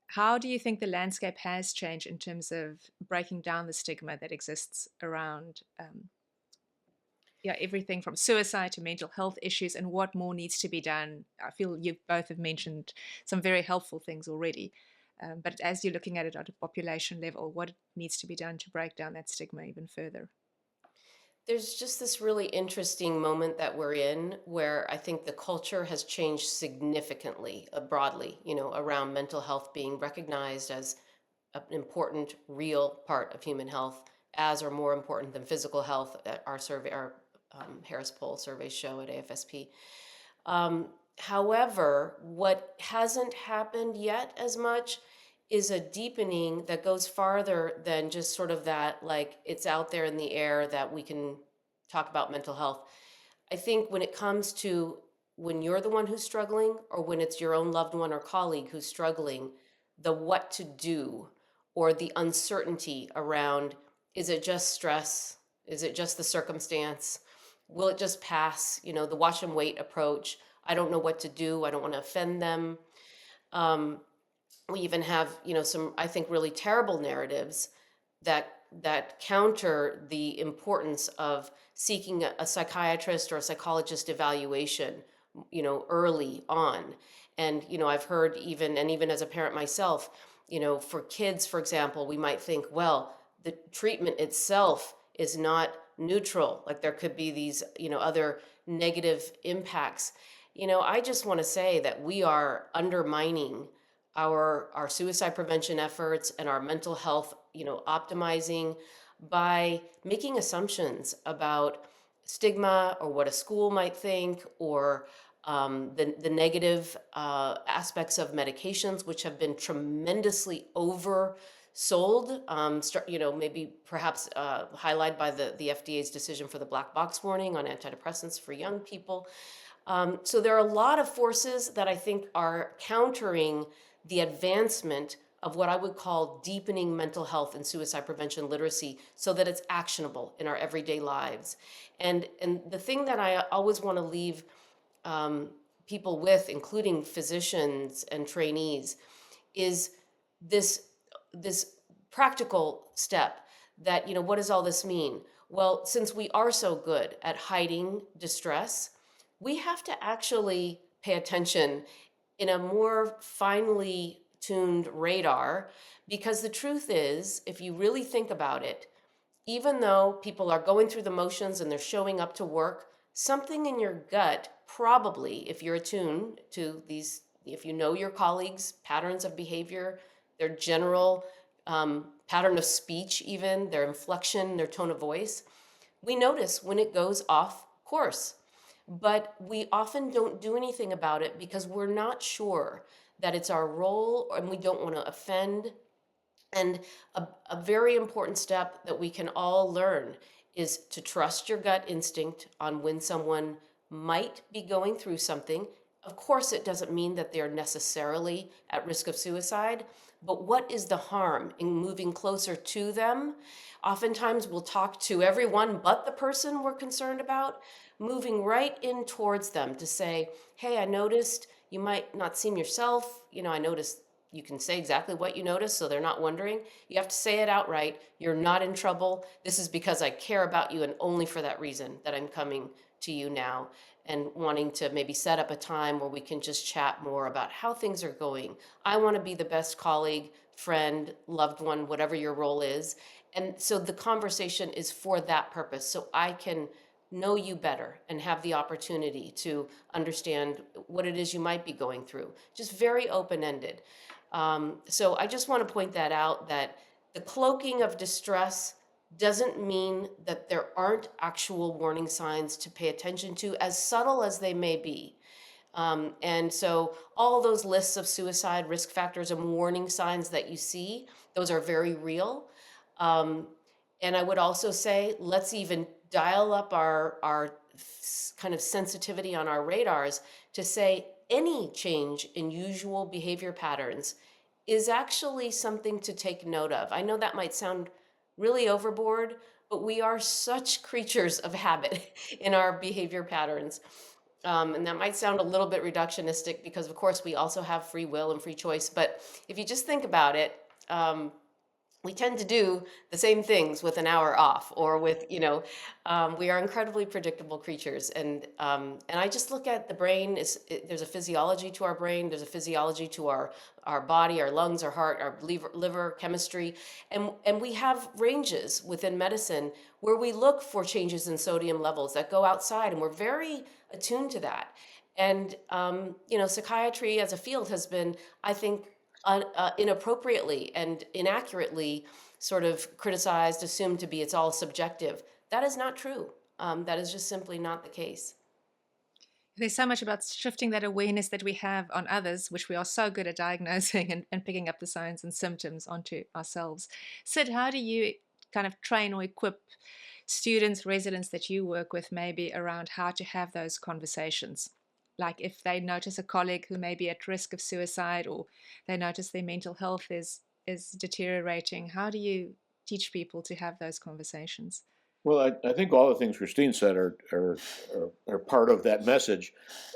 How do you think the landscape has changed in terms of breaking down the stigma that exists around everything from suicide to mental health issues, and what more needs to be done? I feel you both have mentioned some very helpful things already. But as you're looking at it at a population level, what needs to be done to break down that stigma even further? There's just this really interesting moment that we're in where I think the culture has changed significantly, broadly, around mental health being recognized as an important, real part of human health, as or more important than physical health. Our Harris poll surveys show at AFSP. However, what hasn't happened yet as much is a deepening that goes farther than just sort of that, like it's out there in the air that we can talk about mental health. I think when it comes to when you're the one who's struggling, or when it's your own loved one or colleague who's struggling, the what to do or the uncertainty around, is it just stress? Is it just the circumstance? Will it just pass? The watch and wait approach. I don't know what to do. I don't want to offend them. We even have, some, I think, really terrible narratives that counter the importance of seeking a psychiatrist or a psychologist evaluation, early on. And, I've heard even as a parent myself, for kids, for example, we might think, well, the treatment itself is not neutral. Like there could be these, other negative impacts. I just want to say that we are undermining our suicide prevention efforts and our mental health, optimizing by making assumptions about stigma or what a school might think, or the negative aspects of medications, which have been tremendously oversold, maybe perhaps highlighted by the FDA's decision for the black box warning on antidepressants for young people. So there are a lot of forces that I think are countering the advancement of what I would call deepening mental health and suicide prevention literacy, so that it's actionable in our everyday lives. And the thing that I always want to leave people with, including physicians and trainees, is this practical step that, what does all this mean? Well, since we are so good at hiding distress, we have to actually pay attention in a more finely tuned radar, because the truth is, if you really think about it, even though people are going through the motions and they're showing up to work, something in your gut probably, if you're attuned to these, if you know your colleagues' patterns of behavior, their general pattern of speech, even their inflection, their tone of voice, we notice when it goes off course. But we often don't do anything about it because we're not sure that it's our role, and we don't want to offend. And a very important step that we can all learn is to trust your gut instinct on when someone might be going through something. Of course, it doesn't mean that they're necessarily at risk of suicide, but what is the harm in moving closer to them? Oftentimes, we'll talk to everyone but the person we're concerned about, moving right in towards them to say, hey, I noticed you might not seem yourself. I noticed, you can say exactly what you notice so they're not wondering. You have to say it outright. You're not in trouble. This is because I care about you and only for that reason that I'm coming to you now and wanting to maybe set up a time where we can just chat more about how things are going. I want to be the best colleague, friend, loved one, whatever your role is. And so the conversation is for that purpose. So I can know you better and have the opportunity to understand what it is you might be going through. Just very open-ended. So I just want to point that out, that the cloaking of distress doesn't mean that there aren't actual warning signs to pay attention to, as subtle as they may be. And so all those lists of suicide risk factors and warning signs that you see, those are very real. Um, and I would also say, let's even dial up our kind of sensitivity on our radars to say any change in usual behavior patterns is actually something to take note of. I know that might sound really overboard, but we are such creatures of habit in our behavior patterns. And that might sound a little bit reductionistic because, of course, we also have free will and free choice. But if you just think about it, we tend to do the same things with an hour off, or with, we are incredibly predictable creatures. And I just look at the brain. There's a physiology to our brain. There's a physiology to our body, our lungs, our heart, our liver chemistry. And we have ranges within medicine where we look for changes in sodium levels that go outside, and we're very attuned to that. And, psychiatry as a field has been, I think, inappropriately and inaccurately sort of criticized, assumed to be it's all subjective. That is not true. That is just simply not the case. There's so much about shifting that awareness that we have on others, which we are so good at diagnosing and picking up the signs and symptoms onto ourselves. Sid, how do you kind of train or equip students, residents that you work with, maybe around how to have those conversations? Like if they notice a colleague who may be at risk of suicide, or they notice their mental health is deteriorating, how do you teach people to have those conversations? Well, I think all the things Christine said are part of that message.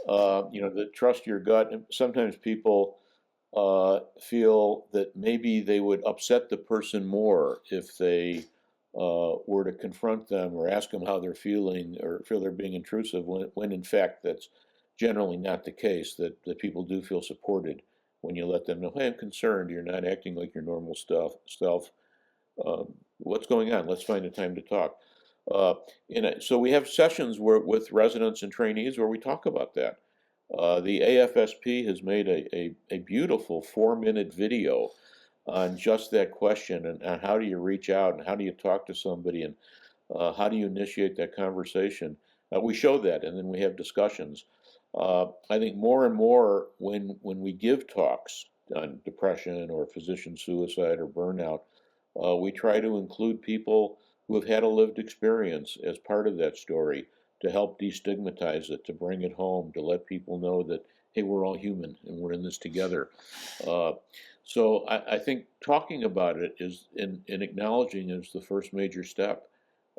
That trust your gut. And sometimes people feel that maybe they would upset the person more if they were to confront them or ask them how they're feeling, or feel they're being intrusive, when in fact that's generally not the case, that people do feel supported when you let them know, hey, I'm concerned, you're not acting like your normal self. What's going on? Let's find a time to talk. So we have sessions with residents and trainees where we talk about that. The AFSP has made a beautiful 4-minute video on just that question, and how do you reach out, and how do you talk to somebody, and how do you initiate that conversation. We show that, and then we have discussions. I think more and more when we give talks on depression or physician suicide or burnout, we try to include people who have had a lived experience as part of that story, to help destigmatize it, to bring it home, to let people know that, hey, we're all human and we're in this together. Uh, so I think talking about it and acknowledging is the first major step.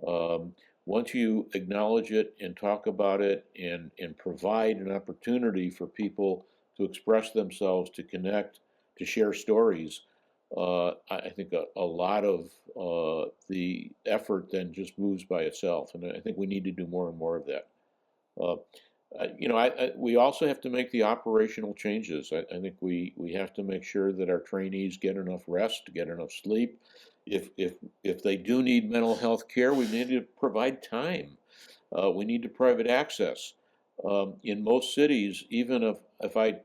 Um, Once you acknowledge it and talk about it, and provide an opportunity for people to express themselves, to connect, to share stories, I think a lot of the effort then just moves by itself. And I think we need to do more and more of that. Uh, we also have to make the operational changes. I think we have to make sure that our trainees get enough rest, get enough sleep. If they do need mental health care, we need to provide time. We need to private access. In most cities, even if I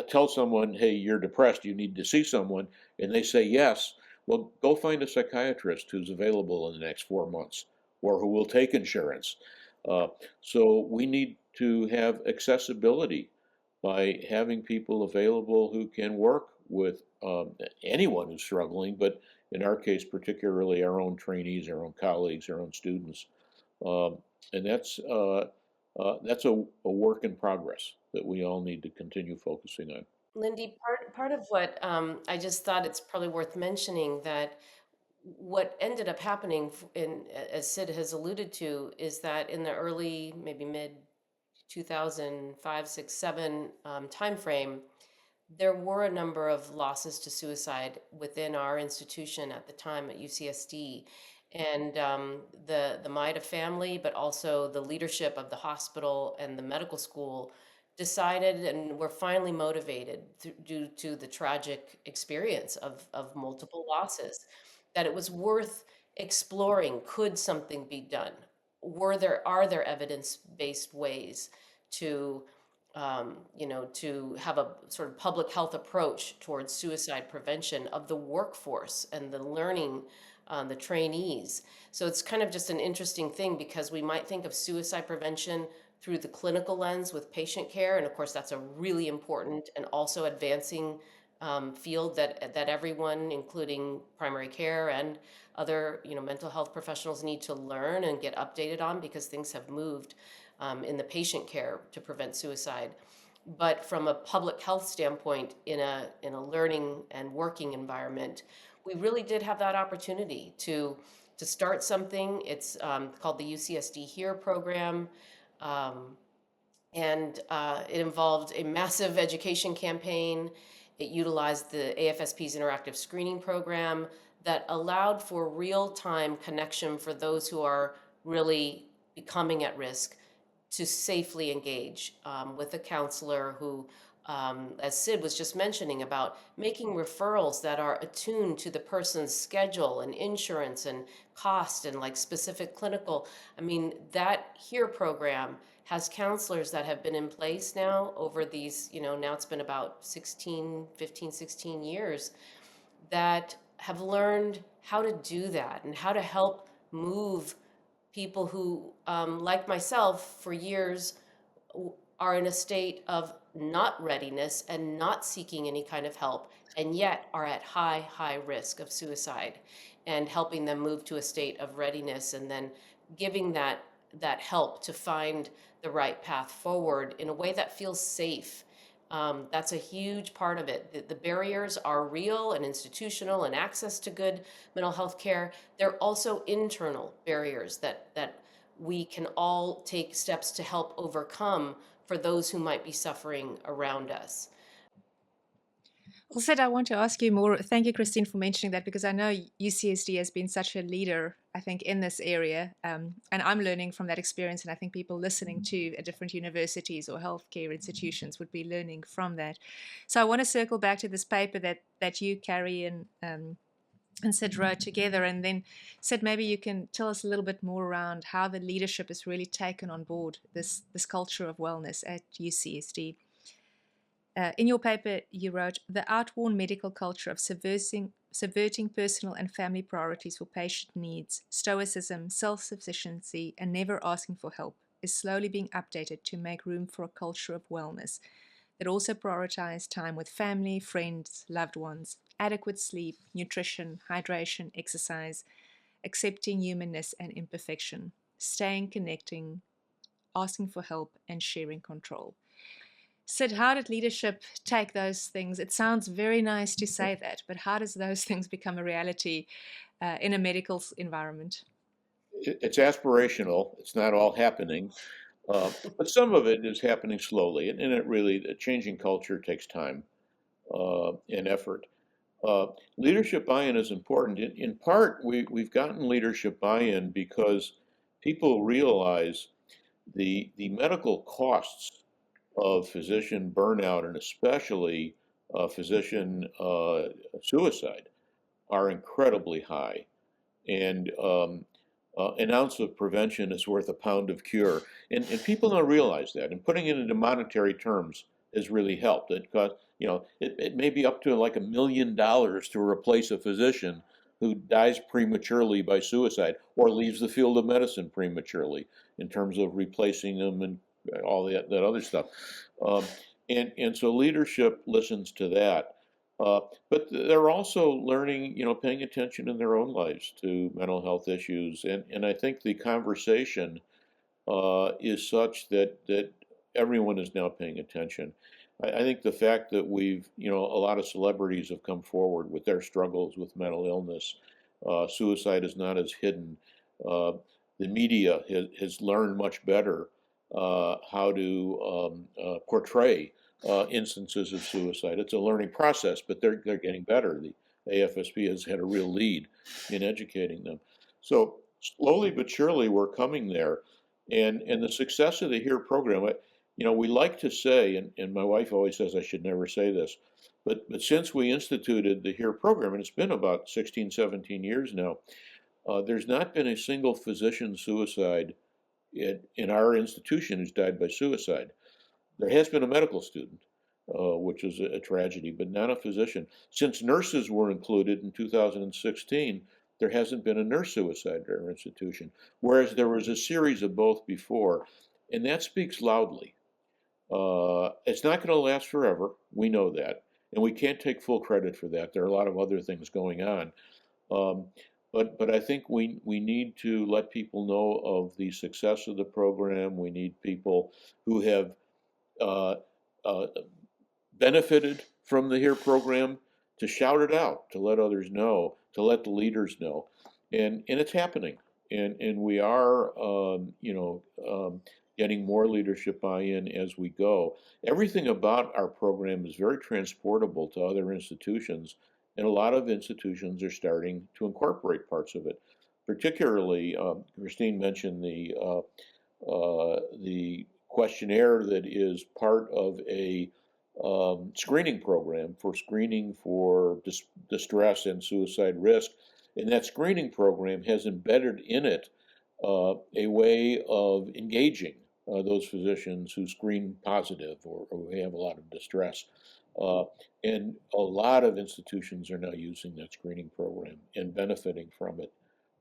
tell someone, hey, you're depressed, you need to see someone, and they say yes, well, go find a psychiatrist who's available in the next 4 months, or who will take insurance. Uh, so we need to have accessibility by having people available who can work with anyone who's struggling, but in our case, particularly our own trainees, our own colleagues, our own students. Um, and that's a work in progress that we all need to continue focusing on. Lindy, part of what I just thought it's probably worth mentioning, that what ended up happening as Sid has alluded to, is that in the early, maybe mid 2005, 6, 7 timeframe, there were a number of losses to suicide within our institution at the time at UCSD. And the Maida family, but also the leadership of the hospital and the medical school decided and were finally motivated due to the tragic experience of multiple losses, that it was worth exploring. Could something be done? Are there evidence-based ways to to have a sort of public health approach towards suicide prevention of the workforce and the learning, the trainees. So it's kind of just an interesting thing because we might think of suicide prevention through the clinical lens with patient care, and of course that's a really important and also advancing field that everyone, including primary care and other mental health professionals, need to learn and get updated on because things have moved in the patient care to prevent suicide. But from a public health standpoint, in a learning and working environment, we really did have that opportunity to start something. It's called the UCSD Here program. And it involved a massive education campaign. It utilized the AFSP's interactive screening program that allowed for real-time connection for those who are really becoming at risk to safely engage with a counselor who, as Sid was just mentioning, about making referrals that are attuned to the person's schedule and insurance and cost and like specific clinical. I mean, that HERE program has counselors that have been in place now over these, now it's been about 16 years that have learned how to do that and how to help move people who, like myself, for years are in a state of not readiness and not seeking any kind of help, and yet are at high risk of suicide, and helping them move to a state of readiness and then giving that help to find the right path forward in a way that feels safe. That's a huge part of it. The barriers are real and institutional and access to good mental health care. They're also internal barriers that we can all take steps to help overcome for those who might be suffering around us. Well, Sid, I want to ask you more. Thank you, Christine, for mentioning that, because I know UCSD has been such a leader, I think, in this area. And I'm learning from that experience. And I think people listening to at different universities or healthcare institutions would be learning from that. So I want to circle back to this paper that you, Carrie, and Sid wrote together. And then, Sid, maybe you can tell us a little bit more around how the leadership has really taken on board this culture of wellness at UCSD. In your paper, you wrote, the outworn medical culture of subverting personal and family priorities for patient needs, stoicism, self-sufficiency, and never asking for help is slowly being updated to make room for a culture of wellness that also prioritizes time with family, friends, loved ones, adequate sleep, nutrition, hydration, exercise, accepting humanness and imperfection, staying, connecting, asking for help, and sharing control. Sid, how did leadership take those things? It sounds very nice to say that, but how does those things become a reality in a medical environment? It's aspirational. It's not all happening, but some of it is happening slowly, and changing culture takes time and effort. Leadership buy-in is important. In part, we've gotten leadership buy-in because people realize the medical costs of physician burnout and especially physician suicide are incredibly high. And an ounce of prevention is worth a pound of cure. And people don't realize that. And putting it into monetary terms has really helped. It cost, it may be up to like $1 million to replace a physician who dies prematurely by suicide or leaves the field of medicine prematurely in terms of replacing them and all that other stuff. And so leadership listens to that. But they're also learning, paying attention in their own lives to mental health issues. And I think the conversation is such that everyone is now paying attention. I think the fact that a lot of celebrities have come forward with their struggles with mental illness, suicide is not as hidden. The media has learned much better how to portray instances of suicide. It's a learning process, but they're getting better. The AFSP has had a real lead in educating them. So slowly but surely, we're coming there, and the success of the HERE program. We like to say, and my wife always says I should never say this, but since we instituted the HERE program, and it's been about 16, 17 years now, there's not been a single physician suicide in our institution who's died by suicide. There has been a medical student, which is a tragedy, but not a physician. Since nurses were included in 2016, there hasn't been a nurse suicide at our institution, whereas there was a series of both before, and that speaks loudly. It's not going to last forever. We know that, and we can't take full credit for that. There are a lot of other things going on. Um, but I think we need to let people know of the success of the program. We need people who have uh, uh, benefited from the HERE program to shout it out, to let others know, to let the leaders know, and it's happening, and we are getting more leadership buy-in as we go. Everything about our program is very transportable to other institutions, and a lot of institutions are starting to incorporate parts of it. Particularly, Christine mentioned the questionnaire that is part of a screening program for screening for distress and suicide risk. And that screening program has embedded in it a way of engaging those physicians who screen positive or who have a lot of distress. Uh, and a lot of institutions are now using that screening program and benefiting from it.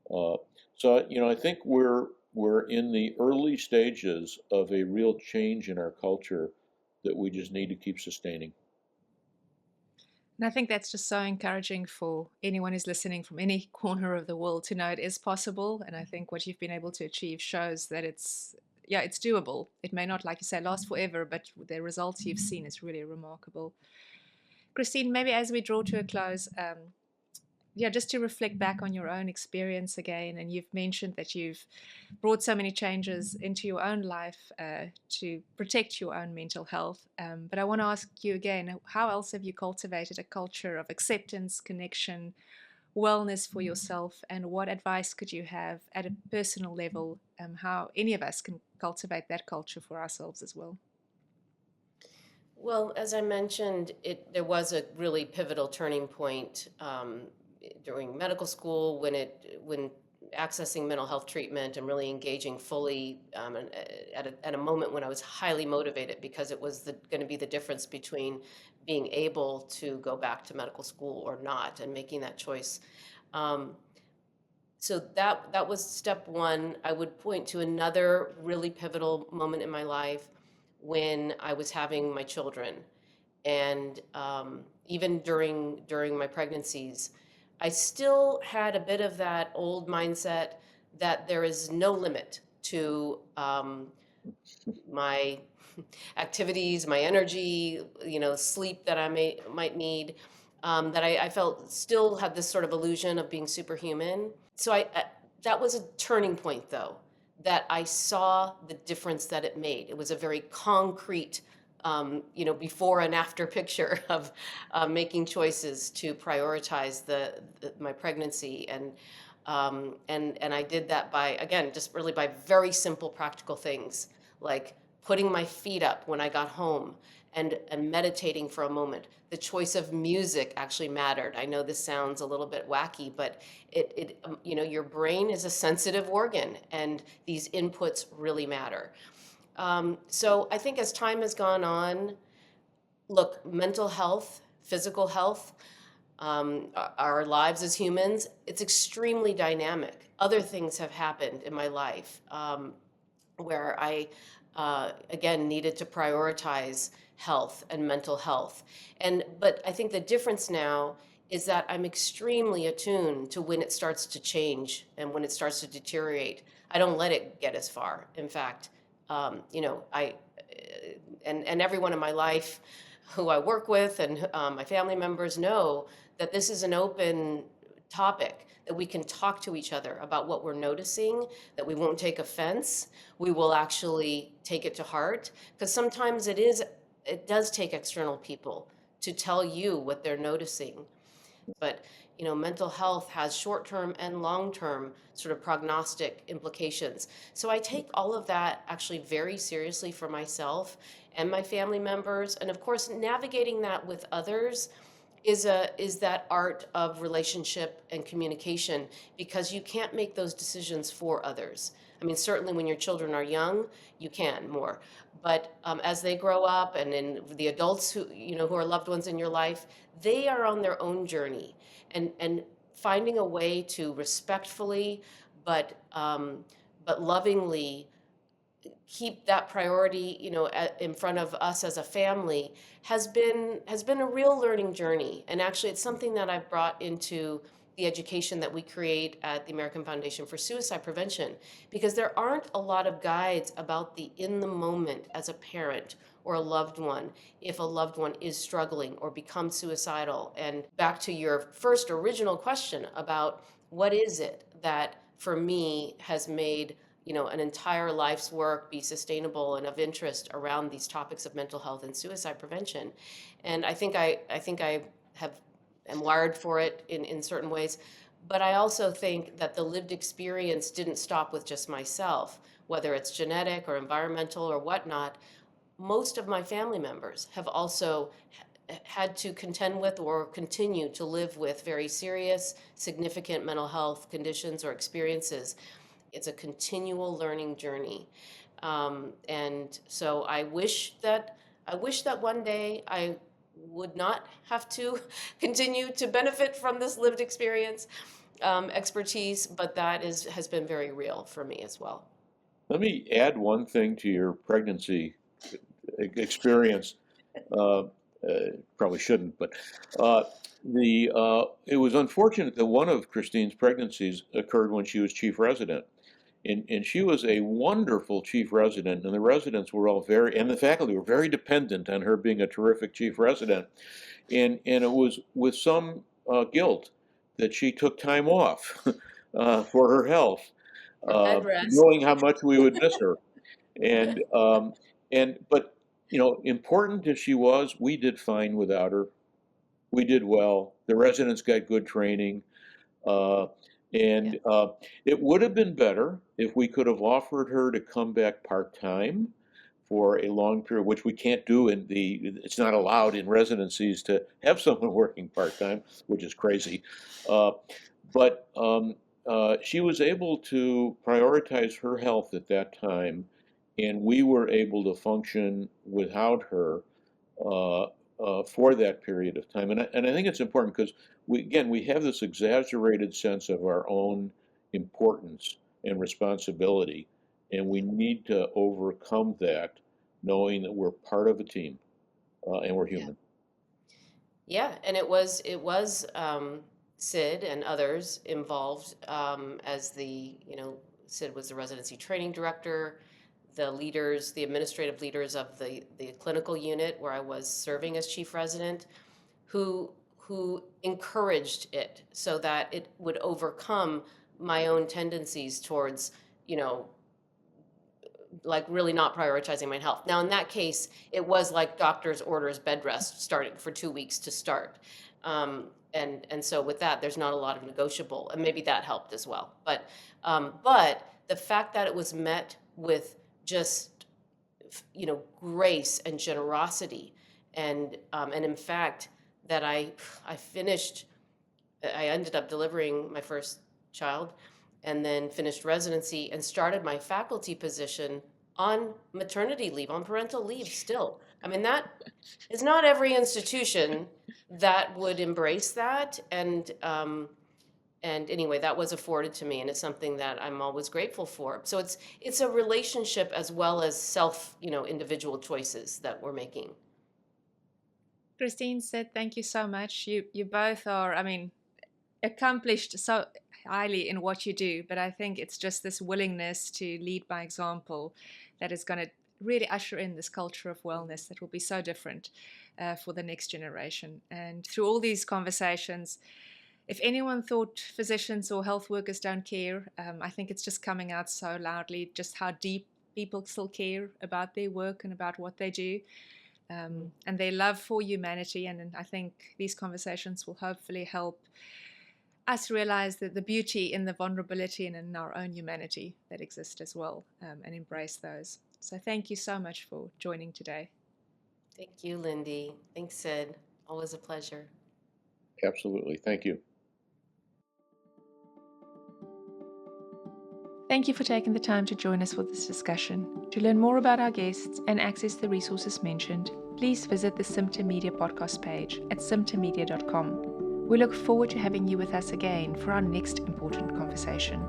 Uh, so, I think we're in the early stages of a real change in our culture that we just need to keep sustaining. And I think that's just so encouraging for anyone who's listening from any corner of the world to know it is possible. And I think what you've been able to achieve shows that it's doable. It may not, like you say, last forever, but the results you've seen is really remarkable. Christine, maybe as we draw to a close, just to reflect back on your own experience again, and you've mentioned that you've brought so many changes into your own life to protect your own mental health. But I want to ask you again, how else have you cultivated a culture of acceptance, connection, wellness for yourself, and what advice could you have at a personal level, how any of us can cultivate that culture for ourselves as well? Well, as I mentioned, there was a really pivotal turning point during medical school when accessing mental health treatment and really engaging fully at a moment when I was highly motivated because it was going to be the difference between being able to go back to medical school or not and making that choice. So that was step one. I would point to another really pivotal moment in my life when I was having my children, and even during my pregnancies, I still had a bit of that old mindset that there is no limit to my activities, my energy, sleep that I might need. That I felt still had this sort of illusion of being superhuman. So that was a turning point, though, that I saw the difference that it made. It was a very concrete, before and after picture of making choices to prioritize my pregnancy, and I did that by, again, just really by very simple practical things like putting my feet up when I got home and meditating for a moment. The choice of music actually mattered. I know this sounds a little bit wacky, but your brain is a sensitive organ, and these inputs really matter. So I think as time has gone on, look, mental health, physical health, our lives as humans, it's extremely dynamic. Other things have happened in my life where I, again, needed to prioritize health and mental health. But I think the difference now is that I'm extremely attuned to when it starts to change and when it starts to deteriorate. I don't let it get as far. In fact, I and everyone in my life who I work with and my family members know that this is an open topic, that we can talk to each other about what we're noticing, that we won't take offense. We will actually take it to heart, because sometimes it is it does take external people to tell you what they're noticing. But mental health has short-term and long-term sort of prognostic implications. So I take all of that actually very seriously for myself and my family members. And of course, navigating that with others is that art of relationship and communication, because you can't make those decisions for others. I mean, certainly when your children are young, you can more. But as they grow up, and in the adults who are loved ones in your life, they are on their own journey, and finding a way to respectfully but lovingly keep that priority, in front of us as a family has been a real learning journey. And actually, it's something that I've brought into the education that we create at the American Foundation for Suicide Prevention, because there aren't a lot of guides about the in the moment as a parent or a loved one if a loved one is struggling or becomes suicidal. And back to your first original question about what is it that for me has made an entire life's work be sustainable and of interest around these topics of mental health and suicide prevention. And I think I am wired for it in certain ways. But I also think that the lived experience didn't stop with just myself, whether it's genetic or environmental or whatnot. Most of my family members have also had to contend with or continue to live with very serious, significant mental health conditions or experiences. It's a continual learning journey. And so I wish that one day I would not have to continue to benefit from this lived experience, expertise, but that has been very real for me as well. Let me add one thing to your pregnancy experience. Uh, Probably shouldn't, but it was unfortunate that one of Christine's pregnancies occurred when she was chief resident. And she was a wonderful chief resident, and the residents were all and the faculty were very dependent on her being a terrific chief resident. And it was with some guilt that she took time off for her health, For bed rest. knowing how much we would miss her. And but important as she was, we did fine without her. We did well. The residents got good training. Uh, and it would have been better if we could have offered her to come back part-time for a long period, which we can't do it's not allowed in residencies to have someone working part-time, which is crazy. But she was able to prioritize her health at that time, and we were able to function without her uh, for that period of time. And I think it's important because we have this exaggerated sense of our own importance and responsibility, and we need to overcome that, knowing that we're part of a team and we're Yeah. human. Yeah, and it was Sid and others involved, as Sid was the residency training director, the leaders, the administrative leaders of the clinical unit where I was serving as chief resident, who encouraged it so that it would overcome my own tendencies towards, you know, like really not prioritizing my health. Now, in that case, it was like doctor's orders bed rest starting for 2 weeks to start. And so with that, there's not a lot of negotiable, and maybe that helped as well. But the fact that it was met with just, grace and generosity, and in fact, that I ended up delivering my first child, and then finished residency and started my faculty position on maternity leave, on parental leave still. I mean, that is not every institution that would embrace that. And anyway, that was afforded to me, and it's something that I'm always grateful for. So it's a relationship as well as individual choices that we're making. Christine said, thank you so much. You both are, accomplished so highly in what you do, but I think it's just this willingness to lead by example that is going to really usher in this culture of wellness that will be so different for the next generation. And through all these conversations, if anyone thought physicians or health workers don't care, I think it's just coming out so loudly just how deep people still care about their work and about what they do. and their love for humanity. And I think these conversations will hopefully help us realize that the beauty in the vulnerability and in our own humanity that exist as well, and embrace those. So thank you so much for joining today. Thank you, Lindi. Thanks, Sid. Always a pleasure. Absolutely. Thank you. Thank you for taking the time to join us for this discussion. To learn more about our guests and access the resources mentioned, please visit the Symptom Media podcast page at symptommedia.com. We look forward to having you with us again for our next important conversation.